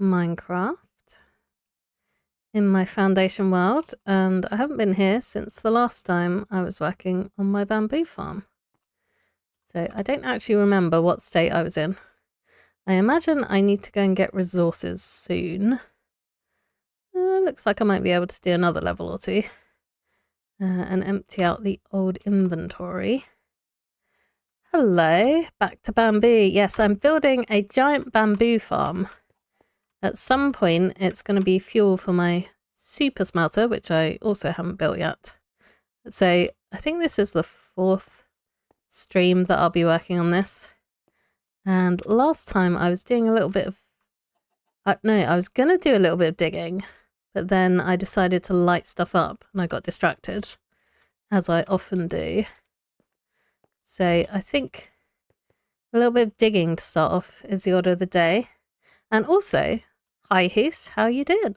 Minecraft in my foundation world, and I haven't been here since the last time I was working on my bamboo farm. So I don't actually remember what state I was in. I imagine I need to go and get resources soon. Looks like I might be able to do another level or two and empty out the old inventory. Hello, back to bamboo. Yes, I'm building a giant bamboo farm. At some point, it's going to be fuel for my super smelter, which I also haven't built yet. So I think this is the 4th stream that I'll be working on this. And last time I was doing a little bit of... I was going to do a little bit of digging, but then I decided to light stuff up and I got distracted, as I often do. So I think a little bit of digging to start off is the order of the day. And also, hi Hoos, how you doing?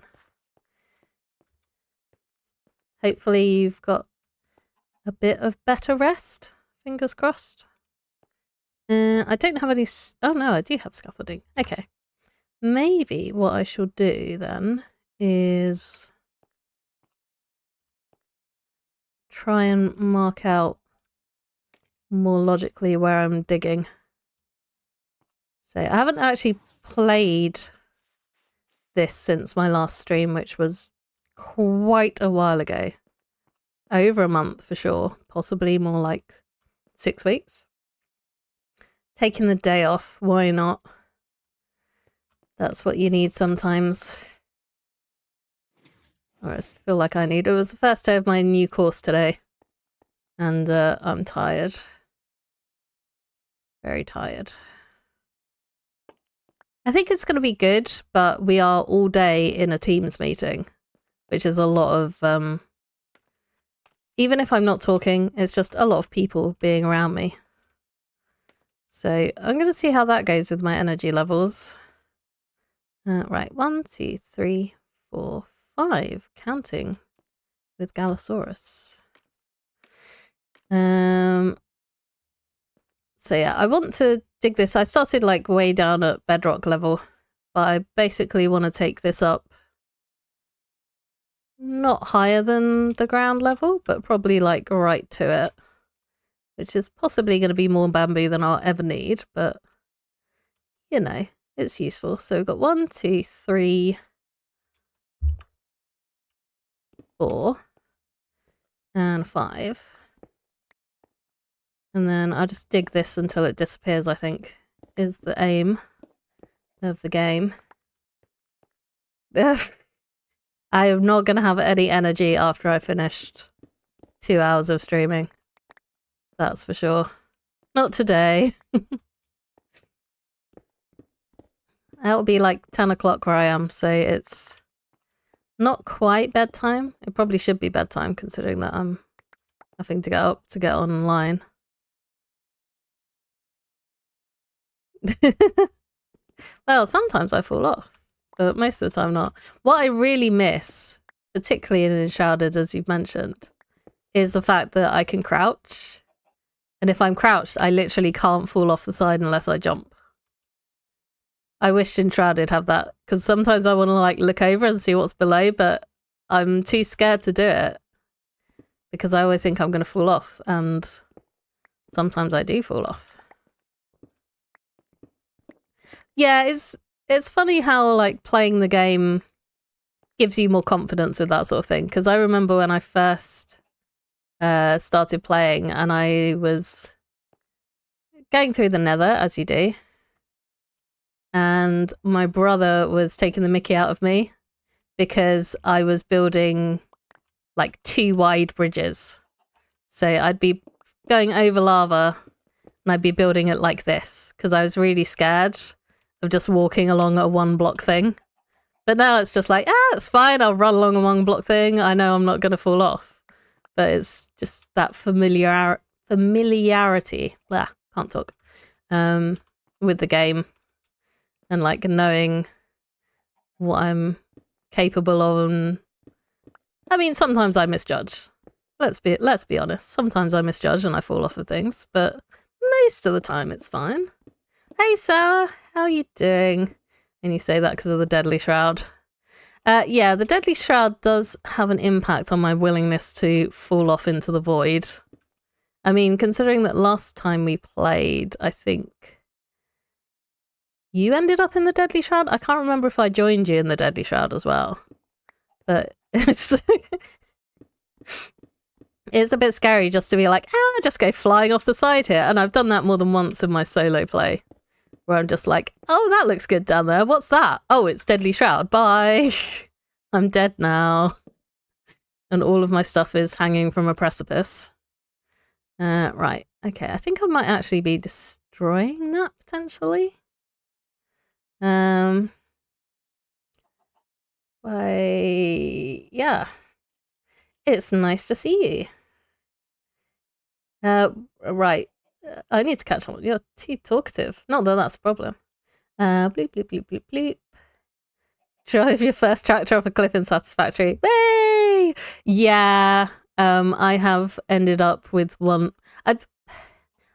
Hopefully you've got a bit of better rest, fingers crossed. I don't have any... Oh no, I do have scaffolding. Okay. Maybe what I should do then is try and mark out more logically where I'm digging. So I haven't actually played this since my last stream, which was quite a while ago. Over a month for sure, possibly more like 6 weeks. Taking the day off, why not? That's what you need sometimes. Or I feel like I need. It was the first day of my new course today, and I'm tired. Very tired. I think it's going to be good, but we are all day in a Teams meeting, which is a lot of, even if I'm not talking, it's just a lot of people being around me. So I'm going to see how that goes with my energy levels. Right, 1, 2, 3, 4, 5, counting with Galasaurus. So yeah, I want to dig this. I started like way down at bedrock level, but I basically want to take this up not higher than the ground level, but probably like right to it, which is possibly going to be more bamboo than I'll ever need, but you know, it's useful. So we've got 1, 2, 3, 4, and 5. And then I'll just dig this until it disappears, I think, is the aim of the game. I am not going to have any energy after I finished 2 hours of streaming. That's for sure. Not today. It'll be like 10 o'clock where I am, so it's not quite bedtime. It probably should be bedtime, considering that I'm having to get up to get online. Well, sometimes I fall off, but most of the time not. What I really miss, particularly in Enshrouded, as you've mentioned, is the fact that I can crouch. And if I'm crouched, I literally can't fall off the side unless I jump. I wish Enshrouded have that, because sometimes I want to like look over and see what's below, but I'm too scared to do it because I always think I'm going to fall off, and sometimes I do fall off. Yeah, it's funny how like playing the game gives you more confidence with that sort of thing, because I remember when I first started playing and I was going through the nether, as you do, and my brother was taking the mickey out of me because I was building like 2 wide bridges. So I'd be going over lava and I'd be building it like this because I was really scared of just walking along a 1-block thing. But now it's just like, it's fine, I'll run along a 1-block thing. I know I'm not going to fall off. But it's just that familiarity. Can't talk. With the game. And like knowing what I'm capable of. And I mean, sometimes I misjudge. Let's be honest. Sometimes I misjudge and I fall off of things. But most of the time it's fine. Hey Sarah, how you doing? And you say that because of the Deadly Shroud. Yeah, the Deadly Shroud does have an impact on my willingness to fall off into the void. I mean, considering that last time we played, I think you ended up in the Deadly Shroud. I can't remember if I joined you in the Deadly Shroud as well. But it's a bit scary just to be like, just go flying off the side here. And I've done that more than once in my solo play, where I'm just like, oh, that looks good down there. What's that? Oh, it's Deadly Shroud. Bye. I'm dead now. And all of my stuff is hanging from a precipice. Right. Okay, I think I might actually be destroying that, potentially. Yeah. It's nice to see you. Right. I need to catch on. You're too talkative. Not that that's a problem. Bloop, bloop, bloop, bloop, bloop. Drive your first tractor off a cliff in Satisfactory. Way! Yeah. I have ended up with one. I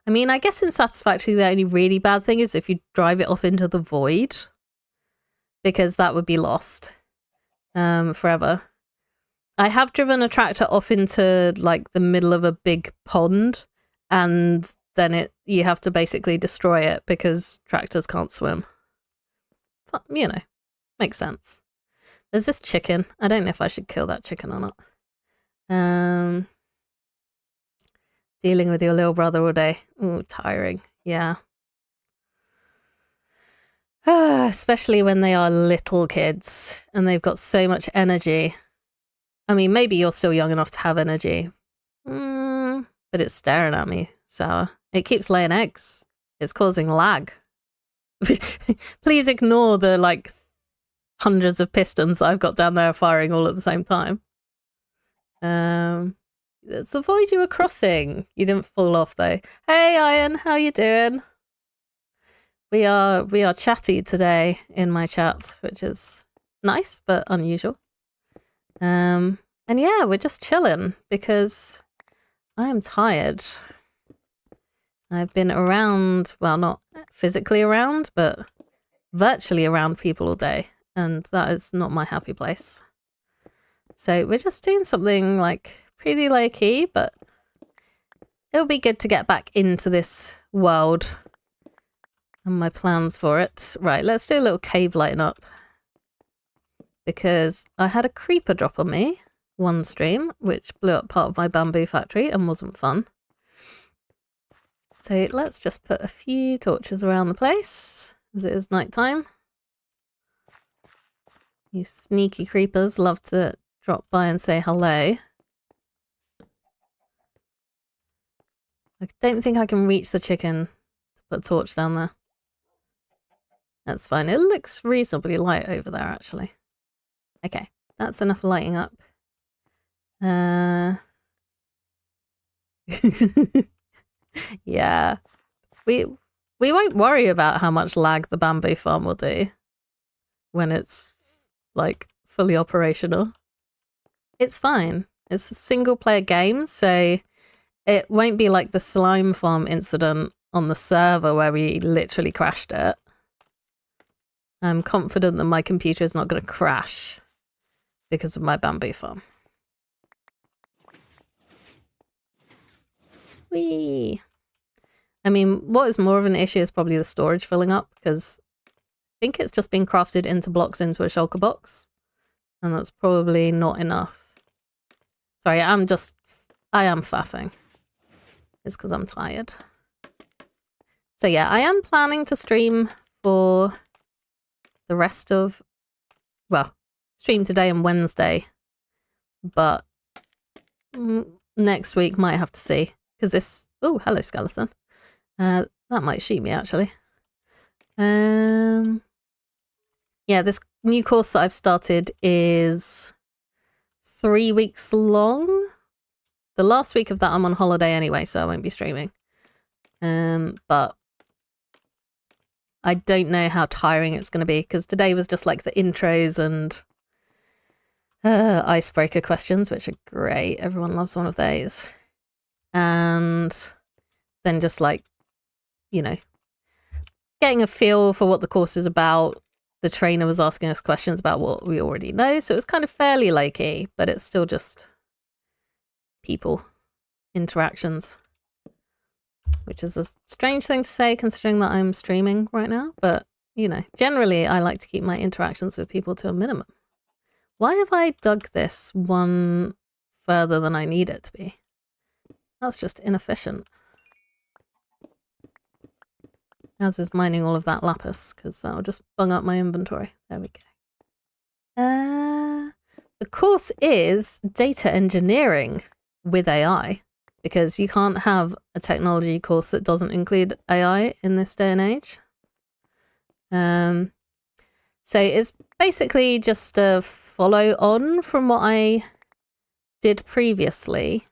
mean, I guess in Satisfactory, the only really bad thing is if you drive it off into the void, because that would be lost forever. I have driven a tractor off into like the middle of a big pond, and then you have to basically destroy it because tractors can't swim. But, you know, makes sense. There's this chicken. I don't know if I should kill that chicken or not. Dealing with your little brother all day. Ooh, tiring. Yeah. Especially when they are little kids and they've got so much energy. I mean, maybe you're still young enough to have energy. But it's staring at me, Sour. It keeps laying eggs. It's causing lag. Please ignore the, like, hundreds of pistons that I've got down there firing all at the same time. It's the void you were crossing. You didn't fall off, though. Hey, Ian, how you doing? We are chatty today in my chat, which is nice, but unusual. And yeah, we're just chilling because I am tired. I've been around, well, not physically around, but virtually around people all day, and that is not my happy place. So we're just doing something like pretty low key, but it'll be good to get back into this world and my plans for it. Right, let's do a little cave lighting up. Because I had a creeper drop on me one stream, which blew up part of my bamboo factory and wasn't fun. So let's just put a few torches around the place, as it is nighttime. You sneaky creepers love to drop by and say hello. I don't think I can reach the chicken to put a torch down there. That's fine. It looks reasonably light over there, actually. Okay, that's enough lighting up. Yeah. We won't worry about how much lag the bamboo farm will do when it's, like, fully operational. It's fine. It's a single-player game, so it won't be like the slime farm incident on the server where we literally crashed it. I'm confident that my computer is not going to crash because of my bamboo farm. Whee! I mean, what is more of an issue is probably the storage filling up, because I think it's just been crafted into blocks into a shulker box, and that's probably not enough. Sorry, I am faffing. It's because I'm tired. So yeah, I am planning to stream for the rest of, well, stream today and Wednesday, but next week might have to see, because this, oh, hello skeleton, that might shoot me actually. Yeah, this new course that I've started is 3 weeks long. The last week of that I'm on holiday anyway, so I won't be streaming. But I don't know how tiring it's going to be, because today was just like the intros and icebreaker questions, which are great. Everyone loves one of those. And then just like, you know, getting a feel for what the course is about, the trainer was asking us questions about what we already know. So it was kind of fairly low-key, but it's still just people interactions, which is a strange thing to say considering that I'm streaming right now. But, you know, generally I like to keep my interactions with people to a minimum. Why have I dug this one further than I need it to be? That's just inefficient. As is mining all of that lapis, because that'll just bung up my inventory. There we go. The course is data engineering with AI, because you can't have a technology course that doesn't include AI in this day and age. So it's basically just a follow on from what I did previously.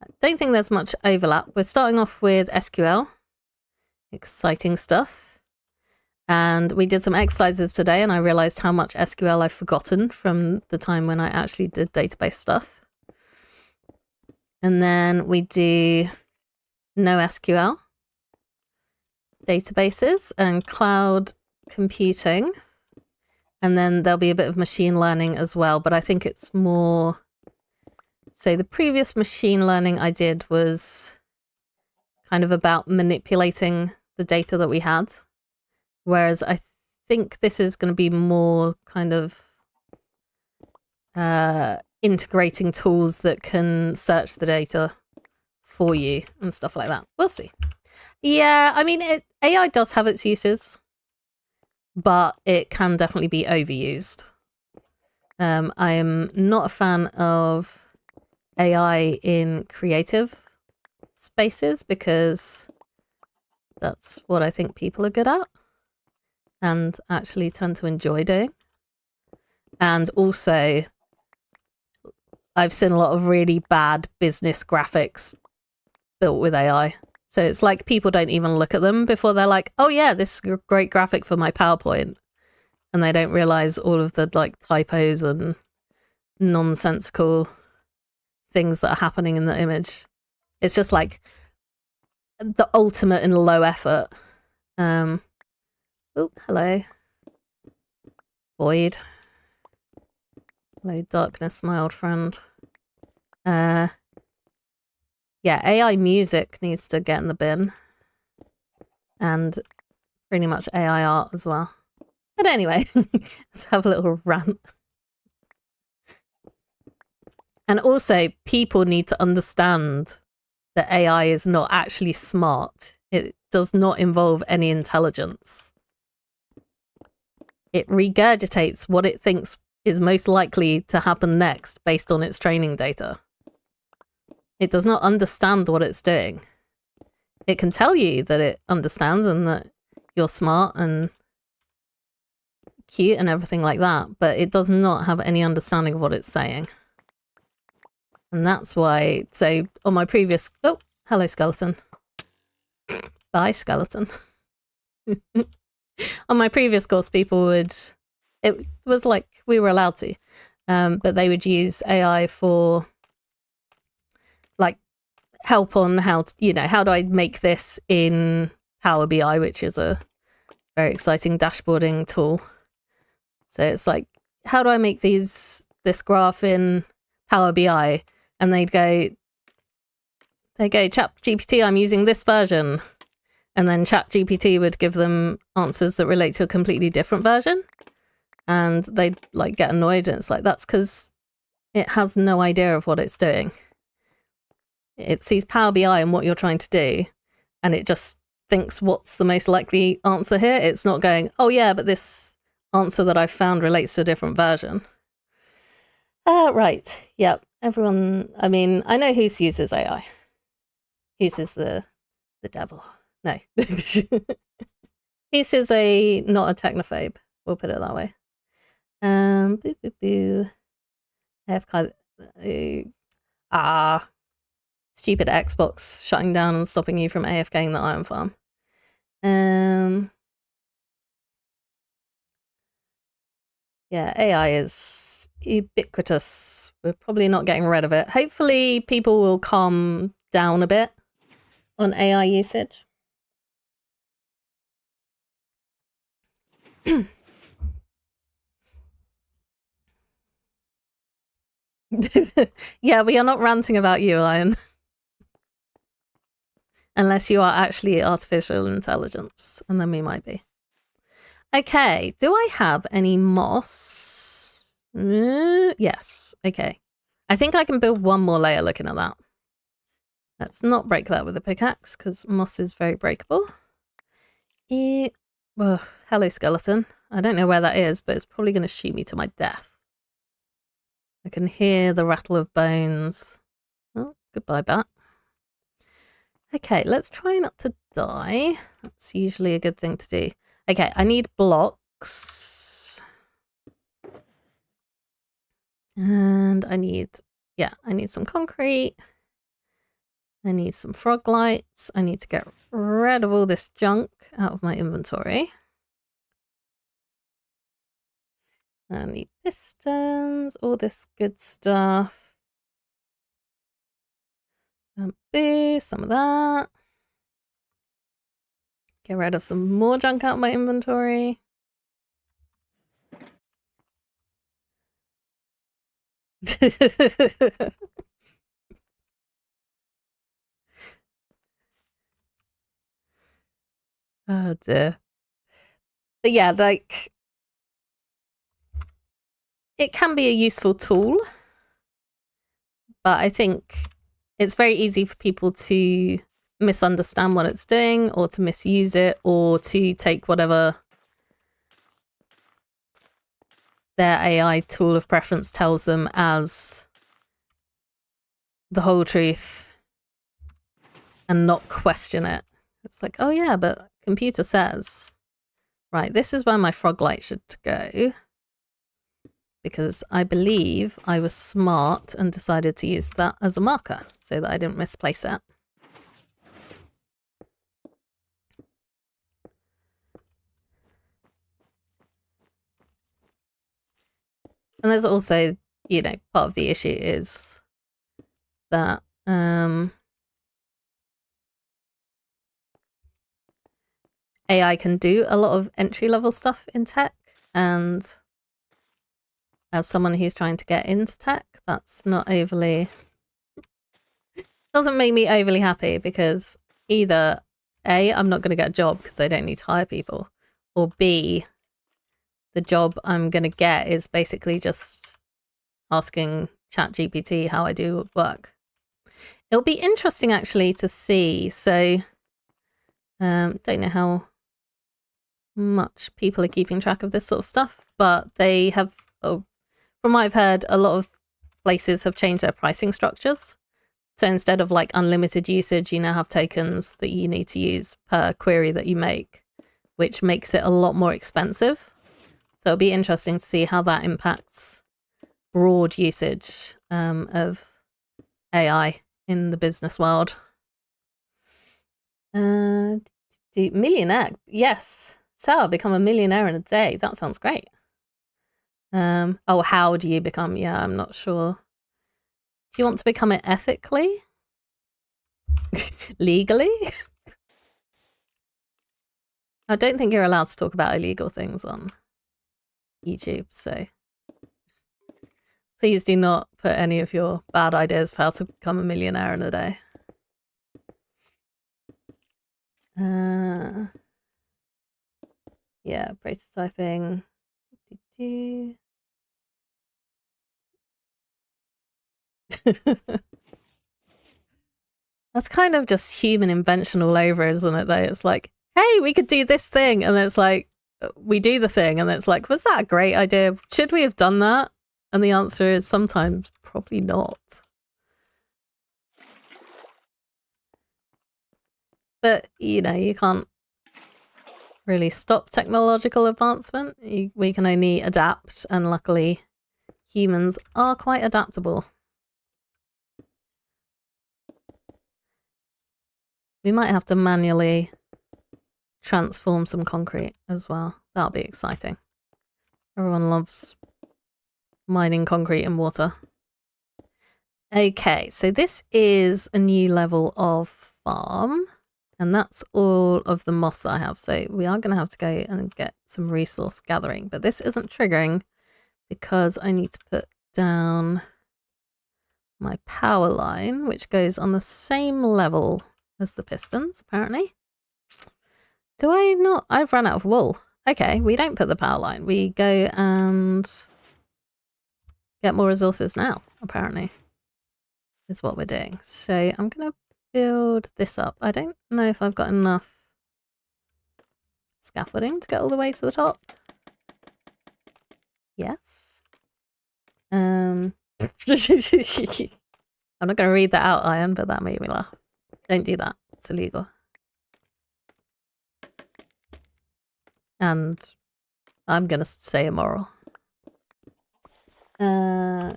I don't think there's much overlap. We're starting off with SQL. Exciting stuff. And we did some exercises today and I realized how much SQL I've forgotten from the time when I actually did database stuff. And then we do NoSQL, databases and cloud computing. And then there'll be a bit of machine learning as well, but I think it's more... So the previous machine learning I did was kind of about manipulating the data that we had. Whereas I think this is going to be more kind of integrating tools that can search the data for you and stuff like that. We'll see. Yeah, I mean, AI does have its uses, but it can definitely be overused. I am not a fan of AI in creative spaces because that's what I think people are good at and actually tend to enjoy doing. And also, I've seen a lot of really bad business graphics built with AI. So it's like people don't even look at them before they're like, oh yeah, this is a great graphic for my PowerPoint. And they don't realize all of the like typos and nonsensical things that are happening in the image. It's just like the ultimate in low effort. Oh, hello. Void. Hello, darkness, my old friend. Yeah, AI music needs to get in the bin. And pretty much AI art as well. But anyway, let's have a little rant. And also, people need to understand that AI is not actually smart. It does not involve any intelligence. It regurgitates what it thinks is most likely to happen next based on its training data. It does not understand what it's doing. It can tell you that it understands and that you're smart and cute and everything like that, but it does not have any understanding of what it's saying. And that's why, so on my previous... Oh, hello, skeleton. Bye, skeleton. On my previous course, people would... It was like we were allowed to, but they would use AI for like help on how to, you know, how do I make this in Power BI, which is a very exciting dashboarding tool. So it's like, how do I make this graph in Power BI? And they'd go, ChatGPT, I'm using this version. And then ChatGPT would give them answers that relate to a completely different version. And they'd like get annoyed. And it's like, that's because it has no idea of what it's doing. It sees Power BI and what you're trying to do. And it just thinks what's the most likely answer here. It's not going, oh yeah, but this answer that I've found relates to a different version. Right. Yep. Everyone, I mean, I know who uses AI. Uses the devil. No. He's not a technophobe. We'll put it that way. Boo boo boo. Stupid Xbox shutting down and stopping you from AFKing the Iron Farm. Yeah, AI is ubiquitous. We're probably not getting rid of it. Hopefully people will calm down a bit on AI usage. Yeah, we are not ranting about you, Iron. Unless you are actually artificial intelligence, and then we might be. Okay, do I have any moss? Yes, okay. I think I can build one more layer looking at that. Let's not break that with a pickaxe, because moss is very breakable. Hello, skeleton. I don't know where that is, but it's probably going to shoot me to my death. I can hear the rattle of bones. Oh, goodbye, bat. Okay, let's try not to die. That's usually a good thing to do. Okay, I need blocks. And I need some concrete. I need some frog lights. I need to get rid of all this junk out of my inventory. I need pistons, all this good stuff. Bamboo, some of that. Get rid of some more junk out of my inventory. Oh dear. But yeah, like, it can be a useful tool, but I think it's very easy for people to misunderstand what it's doing, or to misuse it, or to take whatever their AI tool of preference tells them as the whole truth and not question it. It's like, oh yeah, but computer says, right, this is where my frog light should go, because I believe I was smart and decided to use that as a marker so that I didn't misplace it. And there's also, you know, part of the issue is that AI can do a lot of entry-level stuff in tech, and as someone who's trying to get into tech, that's not overly... doesn't make me overly happy, because either A, I'm not going to get a job because I don't need to hire people, or B, the job I'm going to get is basically just asking ChatGPT how I do work. It'll be interesting actually to see. So, don't know how much people are keeping track of this sort of stuff, but they have, from what I've heard, a lot of places have changed their pricing structures. So instead of like unlimited usage, you now have tokens that you need to use per query that you make, which makes it a lot more expensive. So it'll be interesting to see how that impacts broad usage of AI in the business world. Millionaire, yes. So become a millionaire in a day. That sounds great. Oh, how do you become? Yeah, I'm not sure. Do you want to become it ethically? Legally? I don't think you're allowed to talk about illegal things on YouTube, so please do not put any of your bad ideas for how to become a millionaire in a day. Yeah, prototyping. That's kind of just human invention all over, isn't it, though? It's like, hey, we could do this thing. And then it's like, we do the thing. And then it's like, was that a great idea? Should we have done that? And the answer is sometimes probably not. But, you know, you can't really stop technological advancement. We can only adapt. And luckily, humans are quite adaptable. We might have to manually transform some concrete as well. That'll be exciting. Everyone loves mining concrete and water. Okay, so this is a new level of farm, and that's all of the moss that I have. So we are going to have to go and get some resource gathering, but this isn't triggering because I need to put down my power line, which goes on the same level as the pistons, apparently. Do I not? I've run out of wool. Okay, we don't put the power line. We go and get more resources now, apparently, is what we're doing. So I'm going to build this up. I don't know if I've got enough scaffolding to get all the way to the top. Yes. I'm not going to read that out, Iron, but that made me laugh. Don't do that. It's illegal. And I'm going to say immoral. What?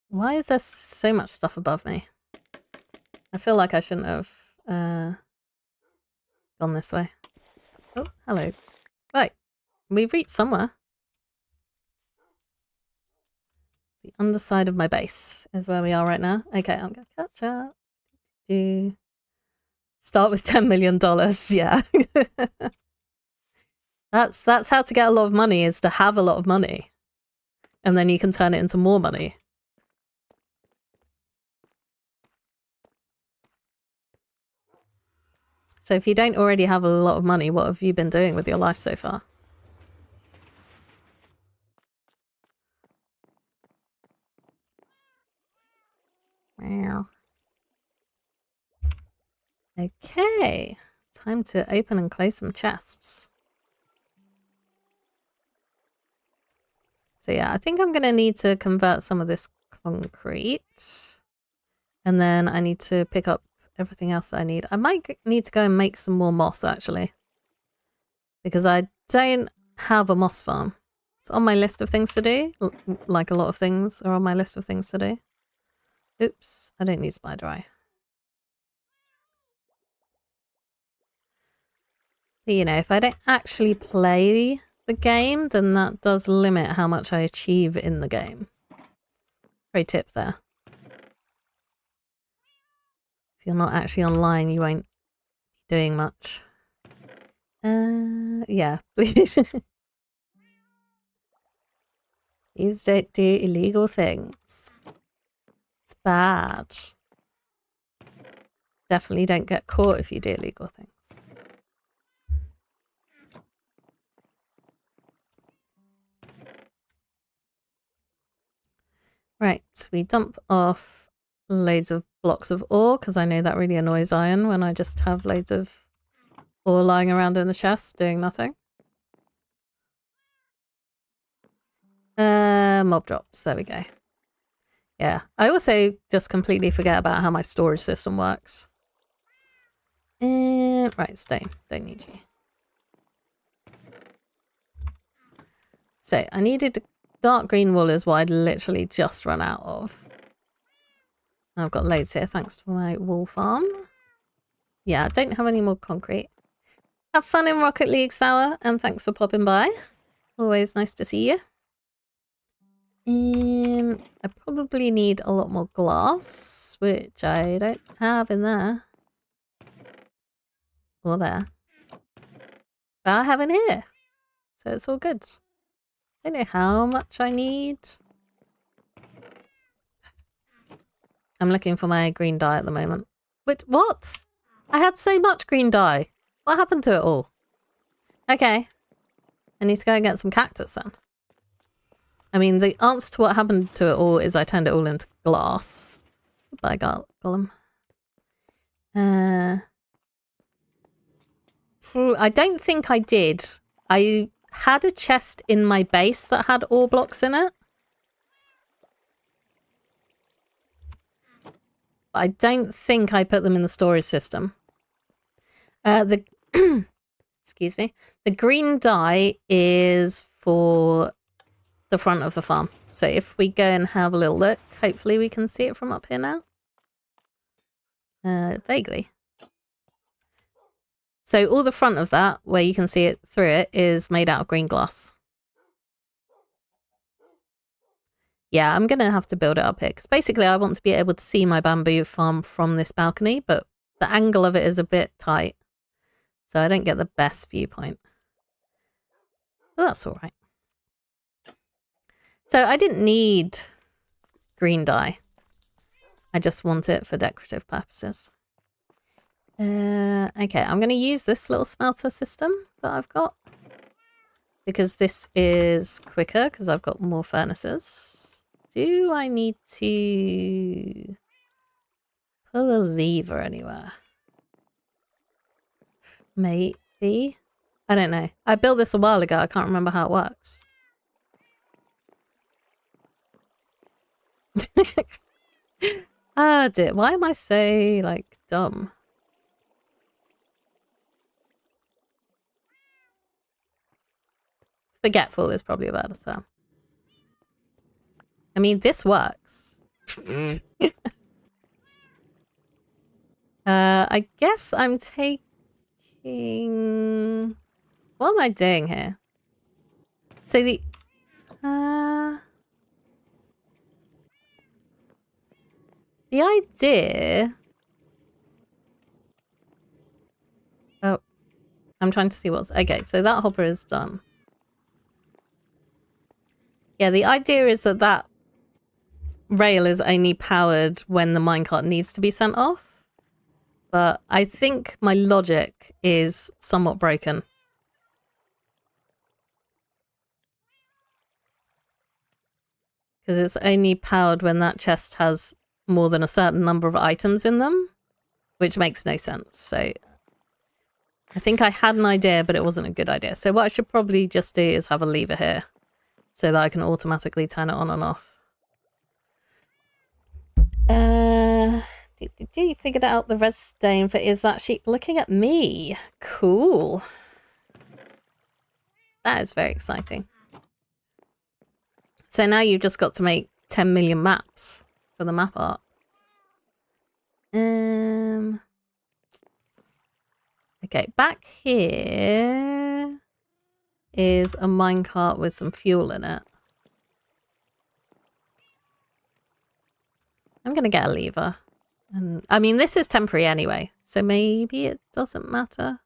Why is there so much stuff above me? I feel like I shouldn't have gone this way. Oh, hello. Right. We've reached somewhere. The underside of my base is where we are right now. Okay, I'm going to catch up. Start with $10 million. Yeah. That's how to get a lot of money, is to have a lot of money. And then you can turn it into more money. So if you don't already have a lot of money, what have you been doing with your life so far? Wow. Okay. Time to open and close some chests. So yeah, I think I'm going to need to convert some of this concrete. And then I need to pick up everything else that I need. I might need to go and make some more moss, actually. Because I don't have a moss farm. It's on my list of things to do. Like a lot of things are on my list of things to do. Oops, I don't need spider eye. But, you know, if I don't actually play the game, then that does limit how much I achieve in the game. Pro tip there. If you're not actually online, you won't be doing much. Yeah, please. Please don't do illegal things. It's bad. Definitely don't get caught if you do illegal things. Right, we dump off loads of blocks of ore, because I know that really annoys Iron when I just have loads of ore lying around in a chest doing nothing. Mob drops, there we go. Yeah, I also just completely forget about how my storage system works. Right, stone, don't need you. So, I needed dark green wool is what I'd literally just run out of. I've got loads here thanks to my wool farm. Yeah, I don't have any more concrete. Have fun in Rocket League, Sour, and thanks for popping by. Always nice to see you. I probably need a lot more glass, which I don't have in there. Or there. But I have in here. So it's all good. I don't know how much I need. I'm looking for my green dye at the moment. Wait, what? I had so much green dye. What happened to it all? Okay. I need to go and get some cactus then. I mean, the answer to what happened to it all is I turned it all into glass. Goodbye, Gollum. I don't think I did. I had a chest in my base that had ore blocks in it. I don't think I put them in the storage system. Excuse me. The green dye is for the front of the farm. So if we go and have a little look, hopefully we can see it from up here now. Vaguely. So all the front of that, where you can see it through it, is made out of green glass. Yeah, I'm going to have to build it up here, because basically I want to be able to see my bamboo farm from this balcony, but the angle of it is a bit tight, so I don't get the best viewpoint. But that's all right. So I didn't need green dye. I just want it for decorative purposes. Okay, I'm going to use this little smelter system that I've got. Because this is quicker, because I've got more furnaces. Do I need to pull a lever anywhere? Maybe. I don't know. I built this a while ago. I can't remember how it works. Ah, dear. Why am I so, like, dumb? Forgetful is probably a better term. I mean, this works. I guess I'm taking... What am I doing here? So the... The idea... Oh. I'm trying to see what's... Okay, so that hopper is done. Yeah, the idea is that that rail is only powered when the minecart needs to be sent off. But I think my logic is somewhat broken. Because it's only powered when that chest has more than a certain number of items in them, which makes no sense. So I think I had an idea, but it wasn't a good idea. So what I should probably just do is have a lever here so that I can automatically turn it on and off. You figured out the redstone for Is That Sheep Looking at Me? Cool. That is very exciting. So now you've just got to make 10 million maps for the map art. Okay, back here is a minecart with some fuel in it. I'm gonna get a lever. And I mean, this is temporary anyway, so maybe it doesn't matter.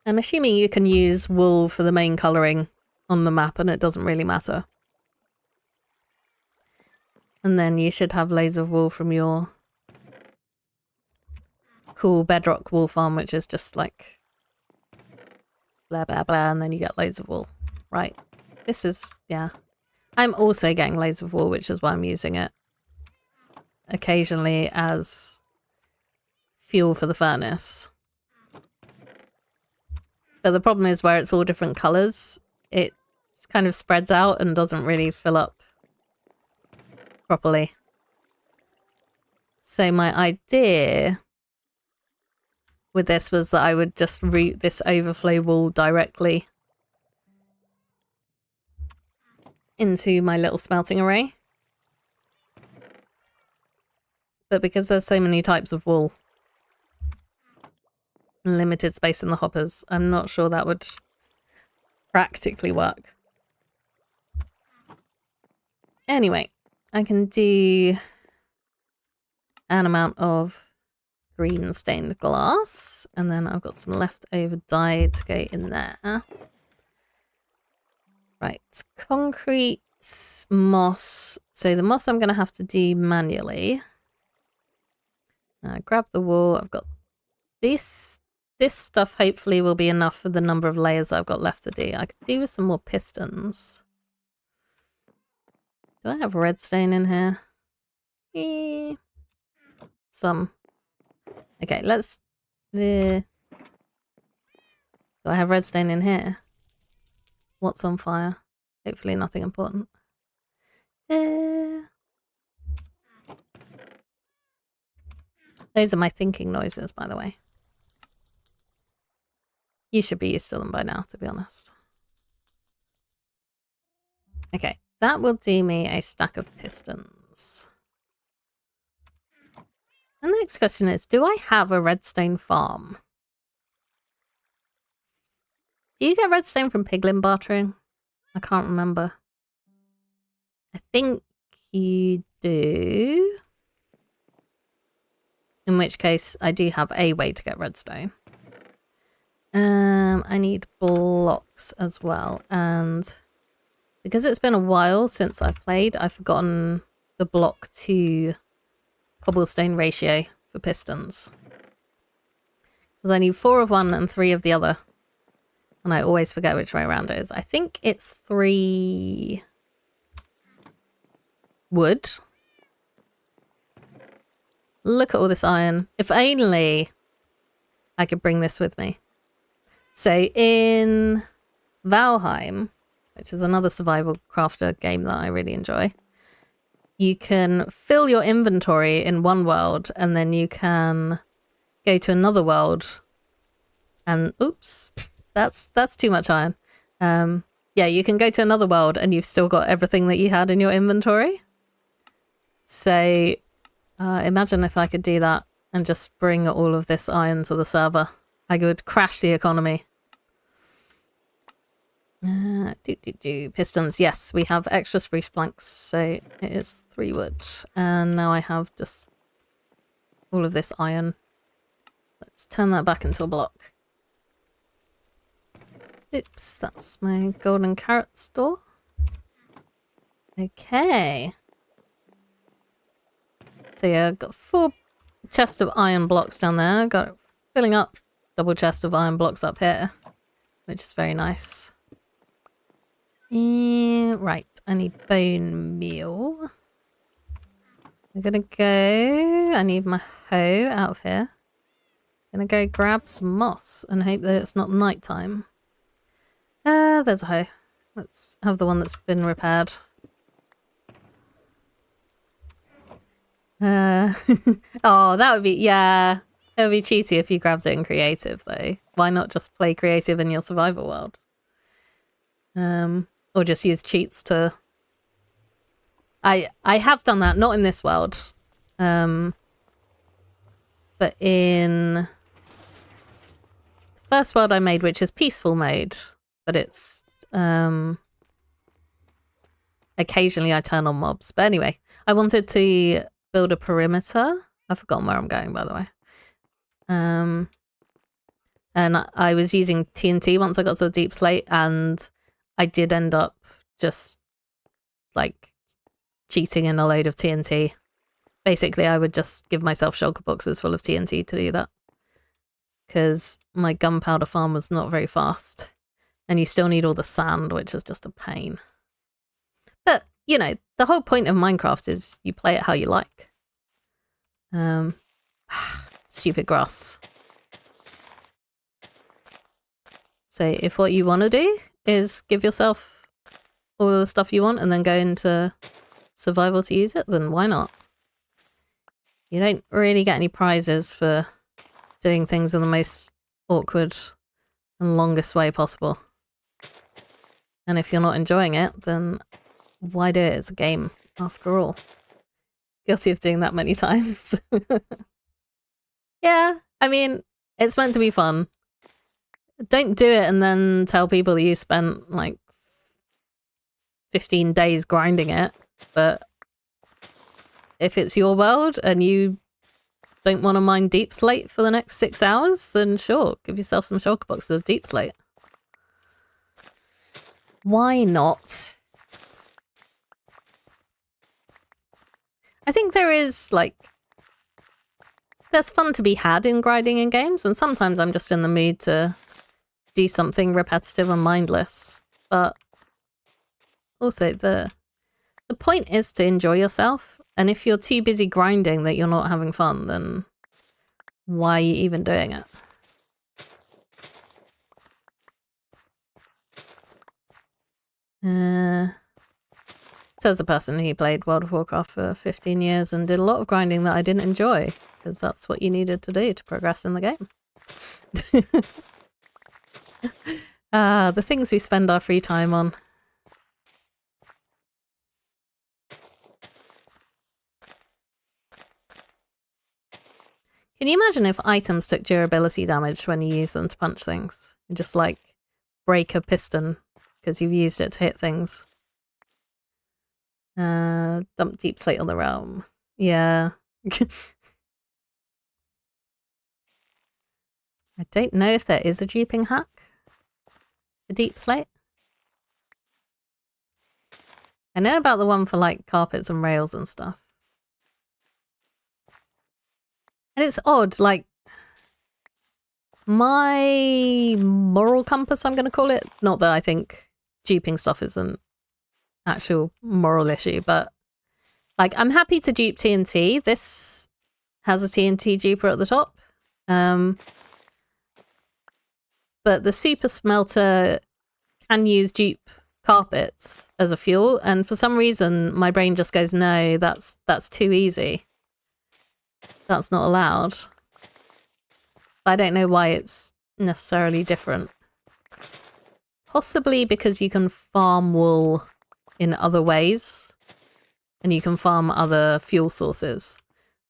I'm assuming you can use wool for the main colouring on the map and it doesn't really matter. And then you should have loads of wool from your cool bedrock wool farm, which is just like blah blah blah, and then you get loads of wool. Right. This is, yeah. I'm also getting loads of wool, which is why I'm using it occasionally as fuel for the furnace. But the problem is where it's all different colours, it kind of spreads out and doesn't really fill up properly. So my idea with this was that I would just route this overflow wool directly into my little smelting array. But because there's so many types of wool, limited space in the hoppers, I'm not sure that would practically work. Anyway, I can do an amount of green stained glass, and then I've got some leftover dye to go in there. Right, concrete, moss. So the moss I'm going to have to do manually. Grab the wool. I've got this stuff hopefully will be enough for the number of layers I've got left to do. I could do with some more pistons. Do I have redstone in here? Some. Okay, let's... do I have redstone in here? What's on fire? Hopefully nothing important. Those are my thinking noises, by the way. You should be used to them by now, to be honest. Okay, that will do me a stack of pistons. The next question is, do I have a redstone farm? Do you get redstone from piglin bartering? I can't remember. I think you do. In which case I do have a way to get redstone. I need blocks as well, and because it's been a while since I've played, I've forgotten the block to cobblestone ratio for pistons. Because I need 4 of one and 3 of the other. And I always forget which way around it is. I think it's 3 wood. Look at all this iron. If only I could bring this with me. So in Valheim, which is another survival crafter game that I really enjoy, you can fill your inventory in one world and then you can go to another world and oops, that's too much iron. Yeah, you can go to another world and you've still got everything that you had in your inventory. So imagine if I could do that and just bring all of this iron to the server. I would crash the economy. Pistons. Yes, we have extra spruce planks, so it is 3 wood. And now I have just all of this iron. Let's turn that back into a block. Oops, that's my golden carrot store. Okay. So yeah, I've got 4 chests of iron blocks down there. I've got filling up double chest of iron blocks up here, which is very nice. Right, I need bone meal. I'm gonna go. I need my hoe out of here. I'm gonna go grab some moss and hope that it's not nighttime. There's a hoe. Let's have the one that's been repaired. Oh, that would be, yeah. It would be cheaty if you grabbed it in creative, though. Why not just play creative in your survival world? Or just use cheats to... I have done that, not in this world. But in the first world I made, which is peaceful mode, but it's... occasionally I turn on mobs. But anyway, I wanted to build a perimeter. I've forgotten where I'm going, by the way. And I was using TNT once I got to the deep slate, and I did end up just like cheating in a load of TNT. Basically, I would just give myself shulker boxes full of TNT to do that, because my gunpowder farm was not very fast, and you still need all the sand, which is just a pain. But you know, the whole point of Minecraft is you play it how you like. Stupid grass. So if what you want to do is give yourself all of the stuff you want and then go into survival to use it, then why not? You don't really get any prizes for doing things in the most awkward and longest way possible. And if you're not enjoying it, then why do it? It's a game, after all. Guilty of doing that many times. Yeah, I mean, it's meant to be fun. Don't do it and then tell people that you spent like 15 days grinding it. But if it's your world and you don't want to mine deep slate for the next 6 hours, then sure, give yourself some shulker boxes of deep slate. Why not? I think there is, like, there's fun to be had in grinding in games, and sometimes I'm just in the mood to do something repetitive and mindless. But also, the point is to enjoy yourself, and if you're too busy grinding that you're not having fun, then why are you even doing it? Says the person who played World of Warcraft for 15 years and did a lot of grinding that I didn't enjoy, because that's what you needed to do to progress in the game. The things we spend our free time on. Can you imagine if items took durability damage when you use them to punch things? You just like break a piston because you've used it to hit things. Dump deep slate on the realm. Yeah. I don't know if there is a duping hack. The deep slate. I know about the one for like carpets and rails and stuff. And it's odd, like my moral compass, I'm going to call it. Not that I think duping stuff is an actual moral issue, but like I'm happy to dupe TNT. This has a TNT duper at the top. But the super smelter can use dupe carpets as a fuel, and for some reason my brain just goes, no, that's too easy. That's not allowed. I don't know why it's necessarily different. Possibly because you can farm wool in other ways, and you can farm other fuel sources.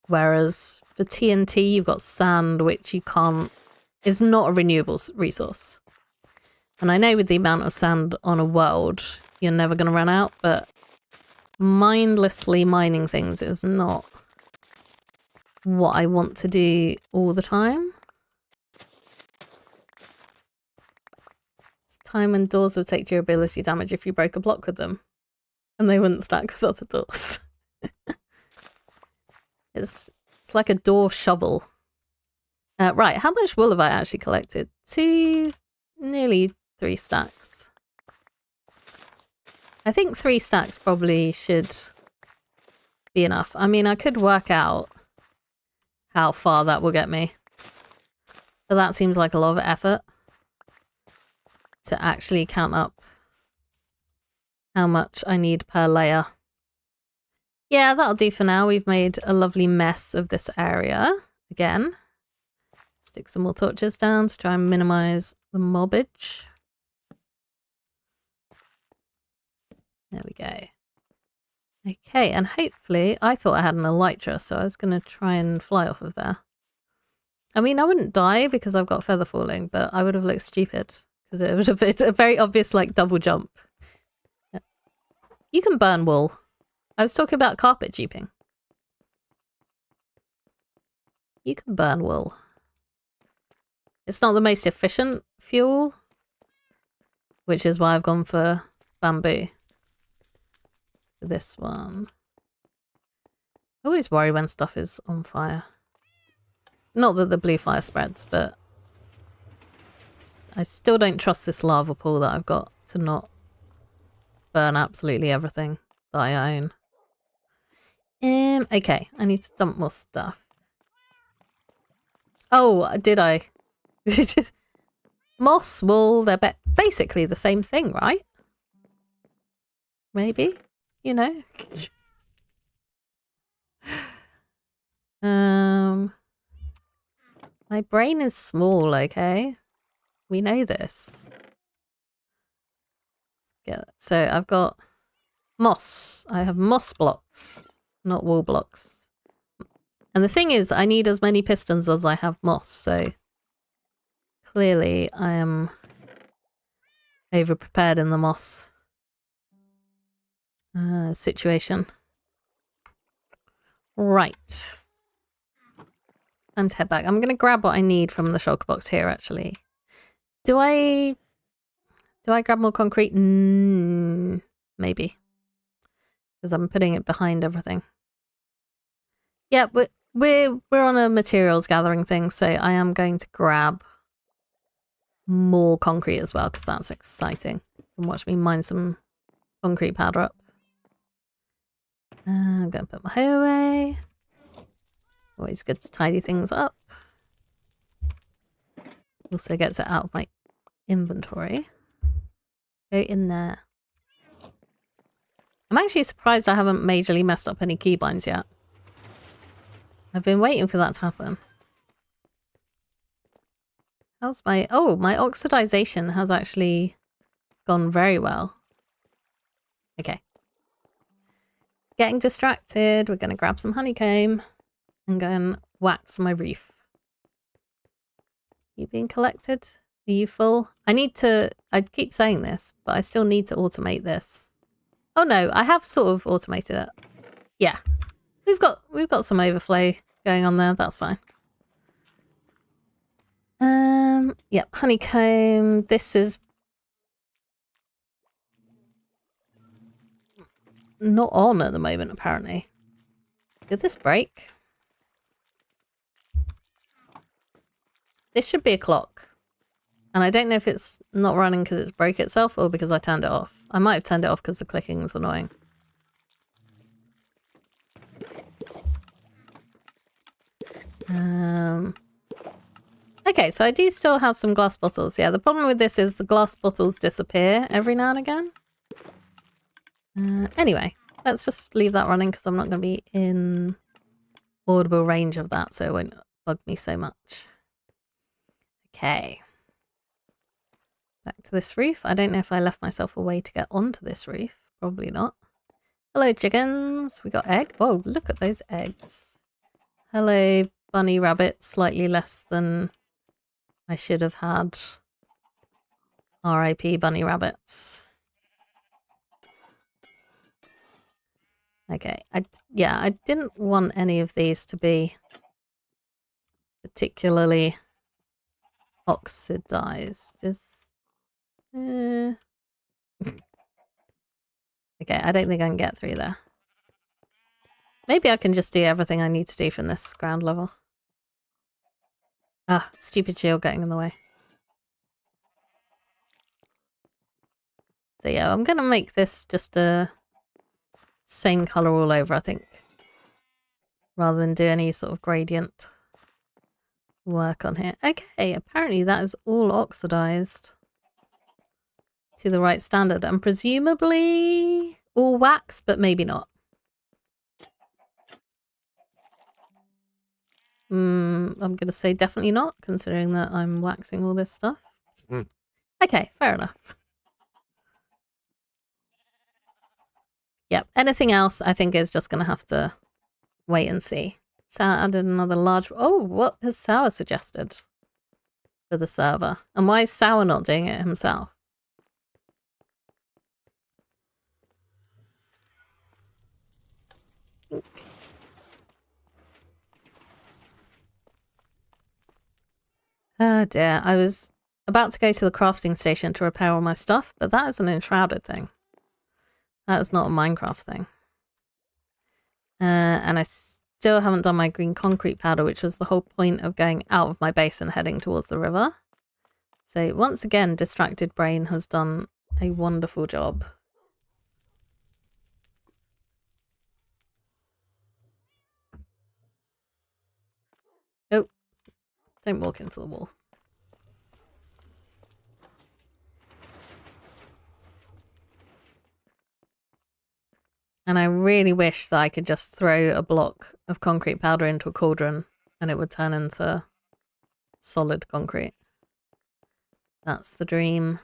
Whereas for TNT, you've got sand, which you can't, is not a renewable resource. And I know with the amount of sand on a world, you're never going to run out, but mindlessly mining things is not what I want to do all the time. It's a time when doors would take durability damage if you broke a block with them, and they wouldn't stack with other doors. It's like a door shovel. Right, how much wool have I actually collected? Nearly 3 stacks. I think 3 stacks probably should be enough. I mean, I could work out how far that will get me, but that seems like a lot of effort to actually count up how much I need per layer. Yeah, that'll do for now. We've made a lovely mess of this area again. Stick some more torches down to try and minimize the mobbage. There we go. Okay, and hopefully, I thought I had an elytra, so I was going to try and fly off of there. I mean, I wouldn't die because I've got feather falling, but I would have looked stupid because it was a very obvious like double jump. Yeah. You can burn wool. I was talking about carpet duping. You can burn wool. It's not the most efficient fuel, which is why I've gone for bamboo. For this one. I always worry when stuff is on fire. Not that the blue fire spreads, but I still don't trust this lava pool that I've got to not burn absolutely everything that I own. Okay, I need to dump more stuff. Oh, did I? Moss, wool, they're basically the same thing, right? Maybe, you know. My brain is small, okay? We know this. Yeah, so I've got moss. I have moss blocks, not wool blocks. And the thing is, I need as many pistons as I have moss, so clearly I am over-prepared in the moss situation. Right. Time to head back. I'm going to grab what I need from the shulker box here, actually. Do I grab more concrete? Maybe. Because I'm putting it behind everything. Yeah, we're on a materials gathering thing, so I am going to grab more concrete as well, because that's exciting. And watch me mine some concrete powder up. I'm going to put my hoe away. Always good to tidy things up. Also gets it out of my inventory. Go in there. I'm actually surprised I haven't majorly messed up any keybinds yet. I've been waiting for that to happen. How's my... Oh, my oxidization has actually gone very well. Okay. Getting distracted. We're going to grab some honeycomb and go and wax my reef. You being collected? Are you full? I need to... I keep saying this, but I still need to automate this. Oh no, I have sort of automated it. Yeah. We've got some overflow going on there. That's fine. Yep, honeycomb. This is not on at the moment, apparently. Did this break? This should be a clock. And I don't know if it's not running because it's broke itself or because I turned it off. I might have turned it off because the clicking is annoying. Okay, so I do still have some glass bottles. Yeah, the problem with this is the glass bottles disappear every now and again. Anyway, let's just leave that running because I'm not going to be in audible range of that, so it won't bug me so much. Okay. Back to this roof. I don't know if I left myself a way to get onto this roof. Probably not. Hello, chickens. We got egg. Oh, look at those eggs. Hello, bunny rabbit. Slightly less than I should have had. R.I.P. bunny rabbits. Okay. I didn't want any of these to be particularly oxidized. Okay, I don't think I can get through there. Maybe I can just do everything I need to do from this ground level. Ah, stupid shield getting in the way. So yeah, I'm going to make this just a same colour all over, I think. Rather than do any sort of gradient work on here. Okay, apparently that is all oxidized to the right standard. And presumably all wax, but maybe not. I'm going to say definitely not, considering that I'm waxing all this stuff. Okay, fair enough. Yep, anything else I think is just going to have to wait and see. Sour added another large... Oh, what has Sour suggested for the server? And why is Sour not doing it himself? Oh dear, I was about to go to the crafting station to repair all my stuff, but that is an enshrouded thing. That is not a Minecraft thing. And I still haven't done my green concrete powder, which was the whole point of going out of my base and heading towards the river. So once again, Distracted Brain has done a wonderful job. Oh, don't walk into the wall. And I really wish that I could just throw a block of concrete powder into a cauldron and it would turn into solid concrete. That's the dream.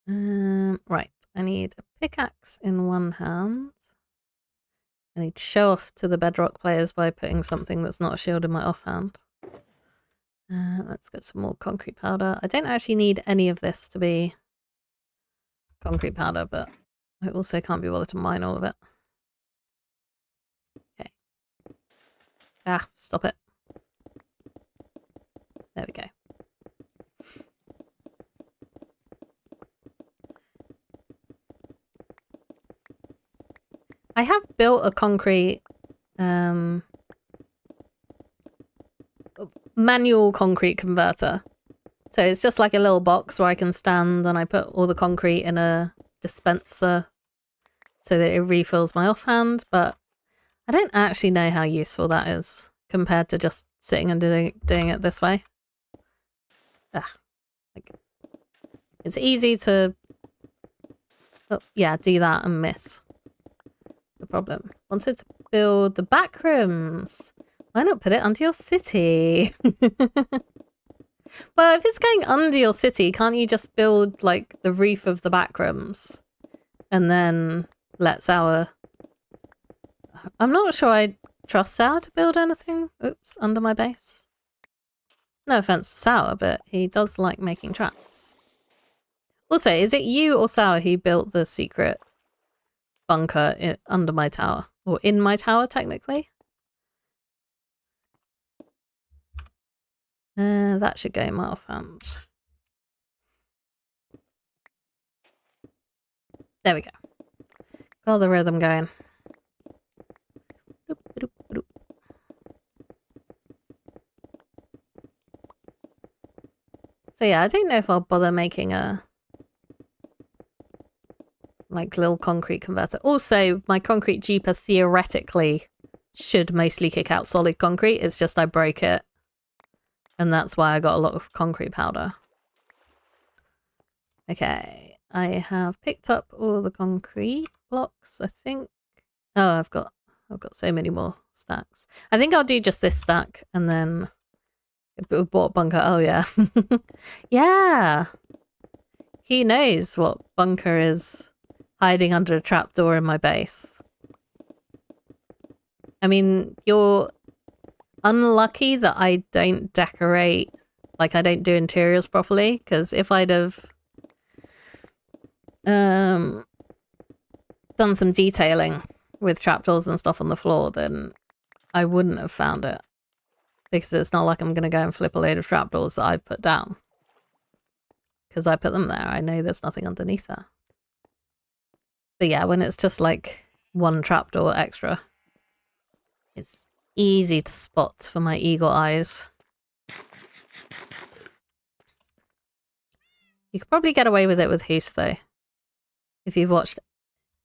Right, I need a pickaxe in one hand. I need to show off to the bedrock players by putting something that's not a shield in my offhand. Let's get some more concrete powder. I don't actually need any of this to be concrete powder, but I also can't be bothered to mine all of it. Okay. Ah, stop it. There we go. I have built a concrete manual concrete converter. So it's just like a little box where I can stand and I put all the concrete in a dispenser so that it refills my offhand, but I don't actually know how useful that is compared to just sitting and doing it this way. Like, it's easy to do that and miss the problem. Wanted to build the back rooms. Why not put it under your city? Well, if it's going under your city, can't you just build like the roof of the back rooms and then let Sour... I'm not sure I trust Sour to build anything, under my base. No offense to Sour, but he does like making traps. Also, is it you or Sour who built the secret bunker under my tower? Or in my tower, technically? That should go Malfant. There we go. Got the rhythm going. Doop, doop, doop. So yeah, I don't know if I'll bother making a little concrete converter. Also, my concrete jeeper theoretically should mostly kick out solid concrete. It's just I broke it. And that's why I got a lot of concrete powder. Okay, I have picked up all the concrete blocks, I think. Oh, I've got so many more stacks. I think I'll do just this stack and then bought bunker. Oh yeah. Yeah. He knows what bunker is hiding under a trapdoor in my base. I mean, you're unlucky that I don't decorate, like I don't do interiors properly, because if I'd have done some detailing with trapdoors and stuff on the floor, then I wouldn't have found it. Because it's not like I'm going to go and flip a load of trapdoors that I've put down. Because I put them there. I know there's nothing underneath there. But yeah, when it's just like one trapdoor extra, it's easy to spot for my eagle eyes. You could probably get away with it with Hoost though. If you've watched